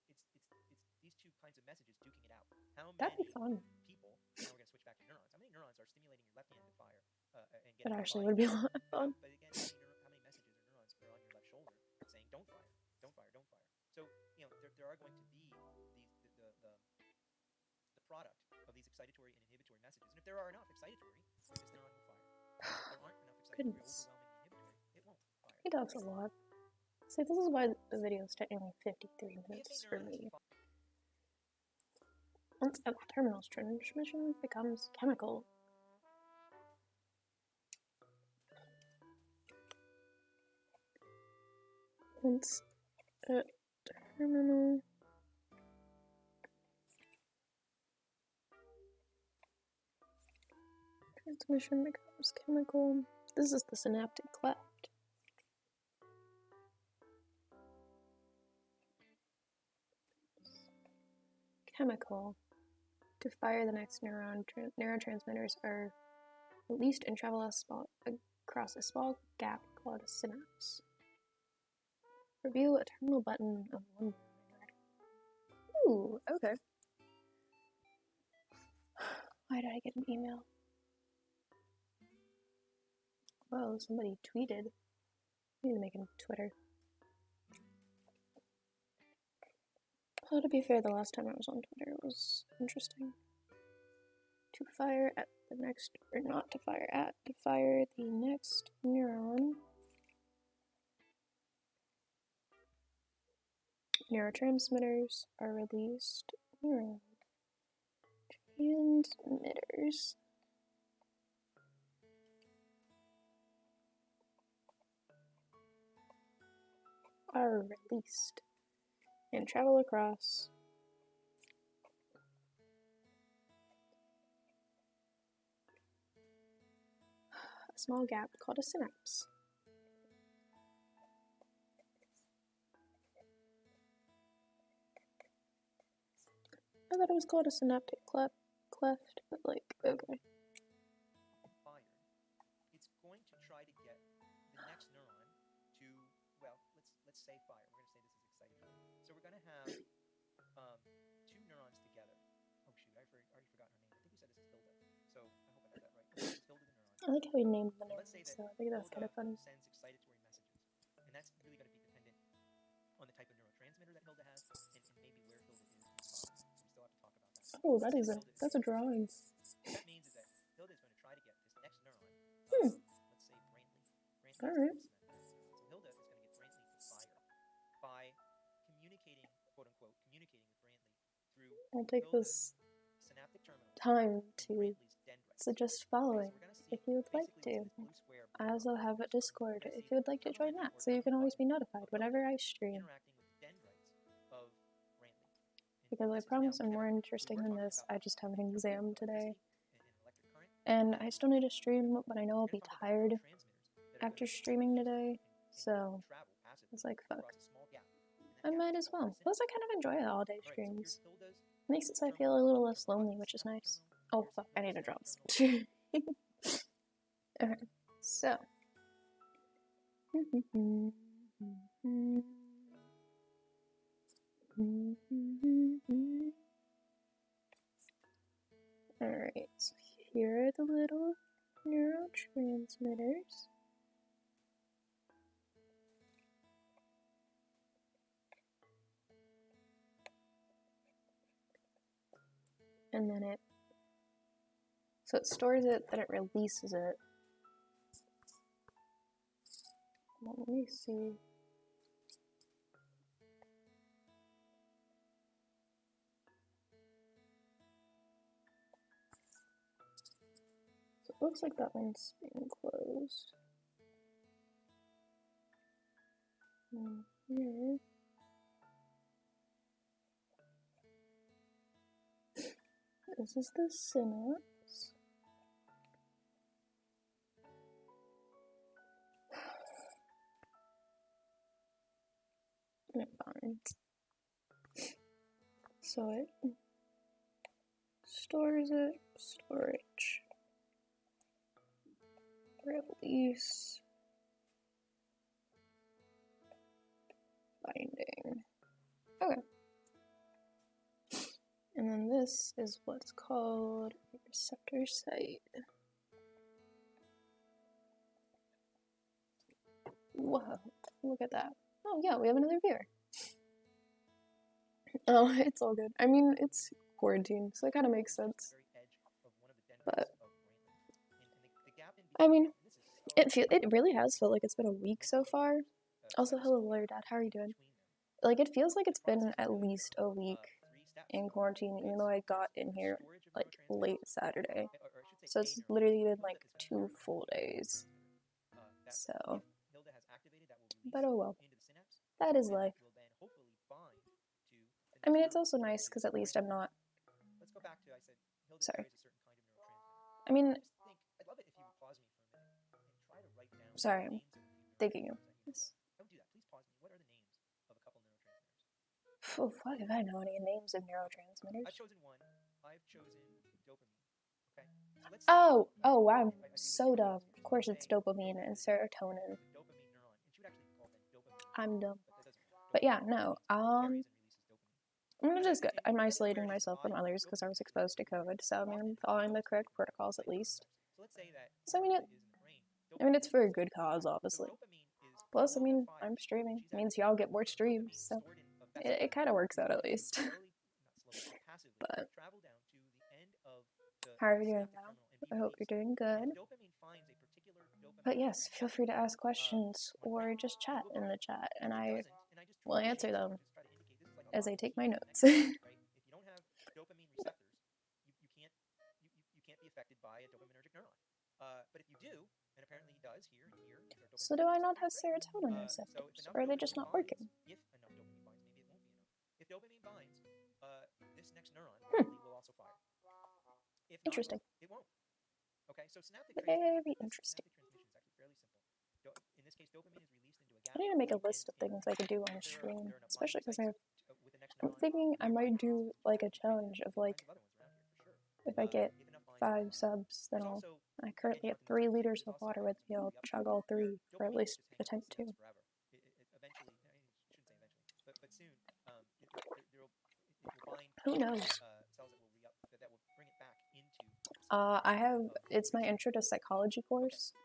it's these two kinds of messages duking it out. That'd be fun. People, now we're going to switch back to neurons. How many neurons are stimulating your left hand to fire and get? That actually would be a lot of fun. But again, how many messages or neurons are on your left shoulder saying don't fire, don't fire, don't fire? So there are going to be the product of these excitatory and inhibitory messages. And if there are enough excitatory, this neuron will fire. If there aren't enough excitatory, overwhelmingly inhibitory, it won't fire. He talks a lot. See, this is why the video is technically 53 minutes for me. Once at the terminal's transmission becomes chemical. Once at terminal transmission becomes chemical. This is the synaptic cleft. Chemical. To fire the next neuron, neurotransmitters are released and travel across a small gap called a synapse. Review a terminal button of 1 nanometer. Ooh, okay. Why did I get an email? Whoa, somebody tweeted. I need to make a Twitter. Well, to be fair, the last time I was on Twitter was interesting. To fire at the next, or not to fire at, to fire the next neuron. Neurotransmitters are released. neurotransmitters are released and travel across a small gap called a synapse. I thought it was called a synaptic cleft, but like, okay. Fired, it's going to try to get the next neuron to, well, let's say fire. We're going to say this is exciting for you. So we're going to have two neurons together. Oh shoot, I already forgot her name. I think you said this is Hilda. So I hope I got that right. This is Hilda the neuron. I like how he named the Let's name, say that so I think that's kind of funny. sends excitatory messages, and that's really going to be dependent on the type of neurotransmitter that Hilda has, and maybe where Hilda is in the body. So we still have to talk about that. Oh, that's a drawing. What that means is that Hilda is going to try to get this next neuron, let's say Brantley. Alright. So Hilda is going to get Brantley to fire by communicating, quote unquote, communicating with Brantley through I'll take Hilda's this synaptic terminal time and to Brantley's dendrites. suggest following So we're going to see if you would like basically to. this blue square I also have a Discord We're gonna if see you would like to not only join the that, so you can always be notified whenever I stream. interacting with the dendrites of Brantley. Because I this is promise now I'm more chemical. interesting We were than talking this. about I just have an chemical exam electricity today. and electric current. And I still need to stream, but I know I'll We're be gonna talk about tired neurotransmitters that are after gonna streaming today, and so travel passively it's like, fuck. across a small gap. I And that might gap as is called well. the Plus, I synapse. kind of enjoy the all-day All right, so streams. here's Hilda's Makes it so I terminal. feel a little We're less gonna lonely, plot the which is synaptic nice. terminal. Oh, Here's fuck, I need to Hilda's draw this. synaptic Okay, so. Alright, so here are the little neurotransmitters. And then it stores it, then it releases it. Well, let me see. So it looks like that one's being closed. And here. This is the synapse. Fine. So it stores it, storage, release, binding. Okay. And then this is what's called a receptor site. Whoa, look at that. Oh yeah, we have another viewer. Oh, it's all good. I mean, it's quarantine, so it kind of makes sense. But I mean, it really has felt like it's been a week so far. Also, hello, lawyer dad. How are you doing? Like, it feels like it's been at least a week in quarantine, even though I got in here like late Saturday. So it's literally been like 2 full days. So, but oh well. That is life. I mean, it's also nice because at least I'm not. Let's go back to I said Hilda Sorry. carries a certain kind of neurotransmitter. I mean, Just think, I'd love it if you would pause me for a minute and try to write down sorry, the I'm names of a few thinking of neurotransmitters this. I would do that. Please pause me. What are the names of a couple neurotransmitters? Oh, fuck if I know any names of neurotransmitters. I've chosen one. I've chosen dopamine. Okay. So let's say, Oh, wow, I'm so dumb. Of course it's dopamine and serotonin. the dopamine neuron. It should actually be called then dopamine. I'm dumb. But that doesn't work. But yeah, no. Carries and releases dopamine. Which is good. I'm isolating myself from others because I was exposed to COVID, so I mean, I'm following the correct protocols at least. So let's say that So I mean, it's for a good cause, obviously. Plus, I mean, I'm streaming. It means y'all get more streams, so it kind of works out at least. But how are you doing now? I hope you're doing good. But yes, feel free to ask questions or just chat in the chat, and I will answer them as I take my notes. But if you do, and apparently he does here and here, these are dopamine So do I not have receptors, great. serotonin So if receptors? enough Or are they dopamine just not binds, working? if enough dopamine binds, maybe it won't be enough. If dopamine binds, this next neuron apparently will also fire. If not, Interesting. it won't. Okay, so synaptic Very transmission. interesting. Synaptic transmission is actually fairly simple. In this case, dopamine is released into a I gap. need to make a And list of things I could do on stream, there are enough especially binding because sites with the next I'm neuron. thinking I New might binding sites do will like a happen, right? challenge of All like, kinds of other ones around here for sure. if I get If enough binds, 5 subs, then there's I'll. also, I again, currently you're have not doing 3 the liters science, of there's water also with me. I'll completely up chug there, all where 3, or at dopamine won't least just hang out in attempt the to. synapse forever. It eventually, I shouldn't say eventually, but soon, it will bind Who knows? cells that will re-up, that will bring it back into I have. of It's my release. intro to psychology Okay. course. Let's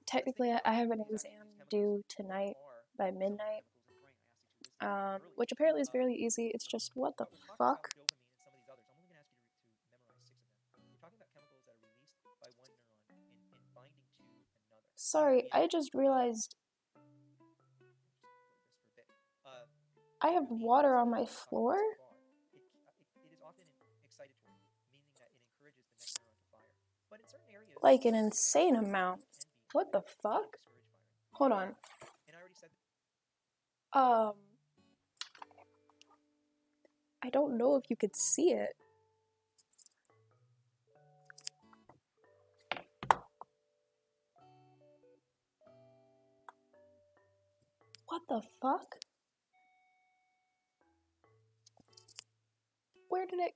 think Technically, about I have an these exam chemicals. due What tonight are by some of the midnight, chemicals in the brain? I asked you to list them earlier. which apparently is fairly easy. It's just, what the But we're talking fuck? about dopamine and some of these others. I'm only going to ask you to memorize 6 of them. We're talking about chemicals that are released by one neuron in binding to another. Sorry, And I just realized just for a bit. I have Dopamine, water as on my we've talked floor. about so far, it is often excitatory, meaning that it encourages the next neuron to fire. But in certain areas, Like an insane amount. What the fuck? Hold on. And I already said that. I don't know if you could see it. What the fuck? Where did it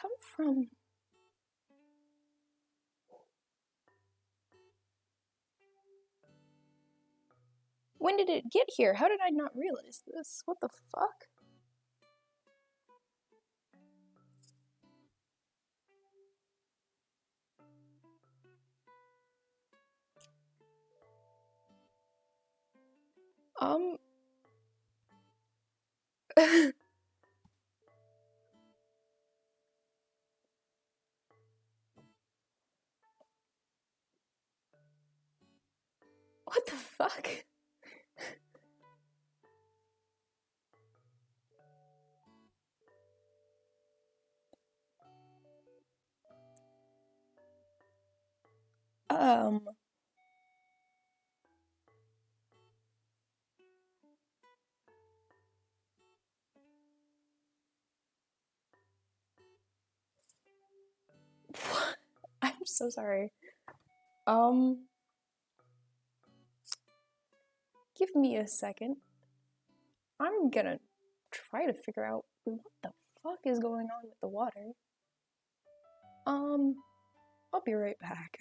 come from? When did it get here? How did I not realize this? What the fuck? What the fuck? I'm so sorry. Give me a second. I'm gonna try to figure out what the fuck is going on with the water. I'll be right back.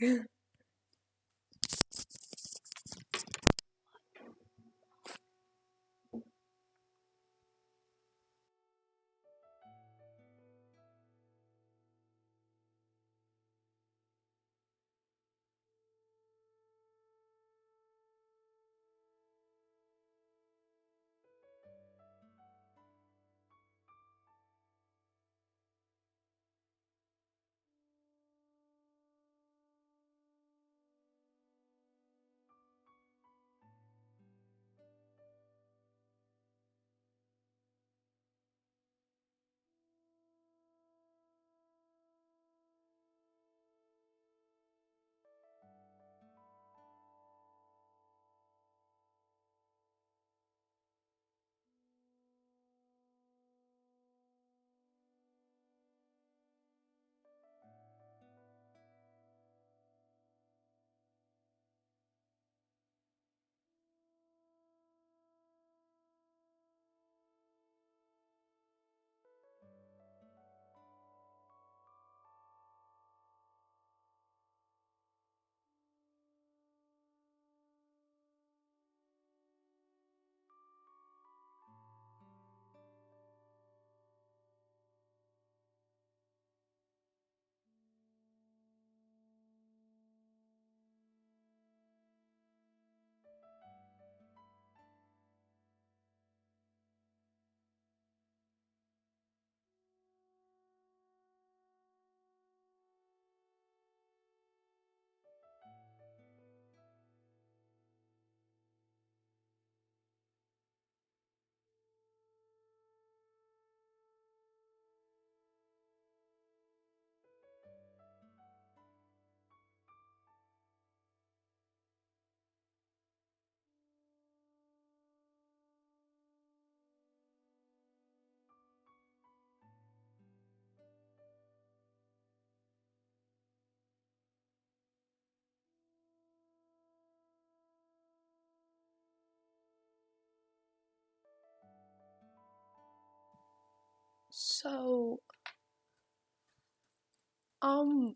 I'm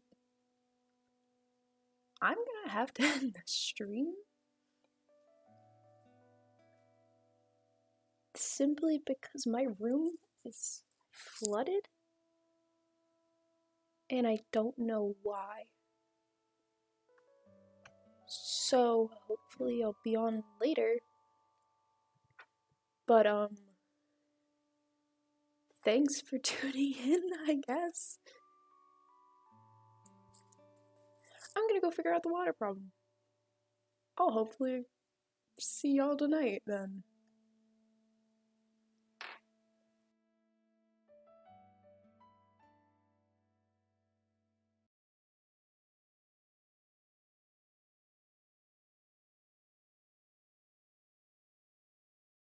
gonna have to end the stream. Simply because my room is flooded. And I don't know why. So hopefully I'll be on later. But thanks for tuning in, I guess. I'm gonna go figure out the water problem. I'll hopefully see y'all tonight then.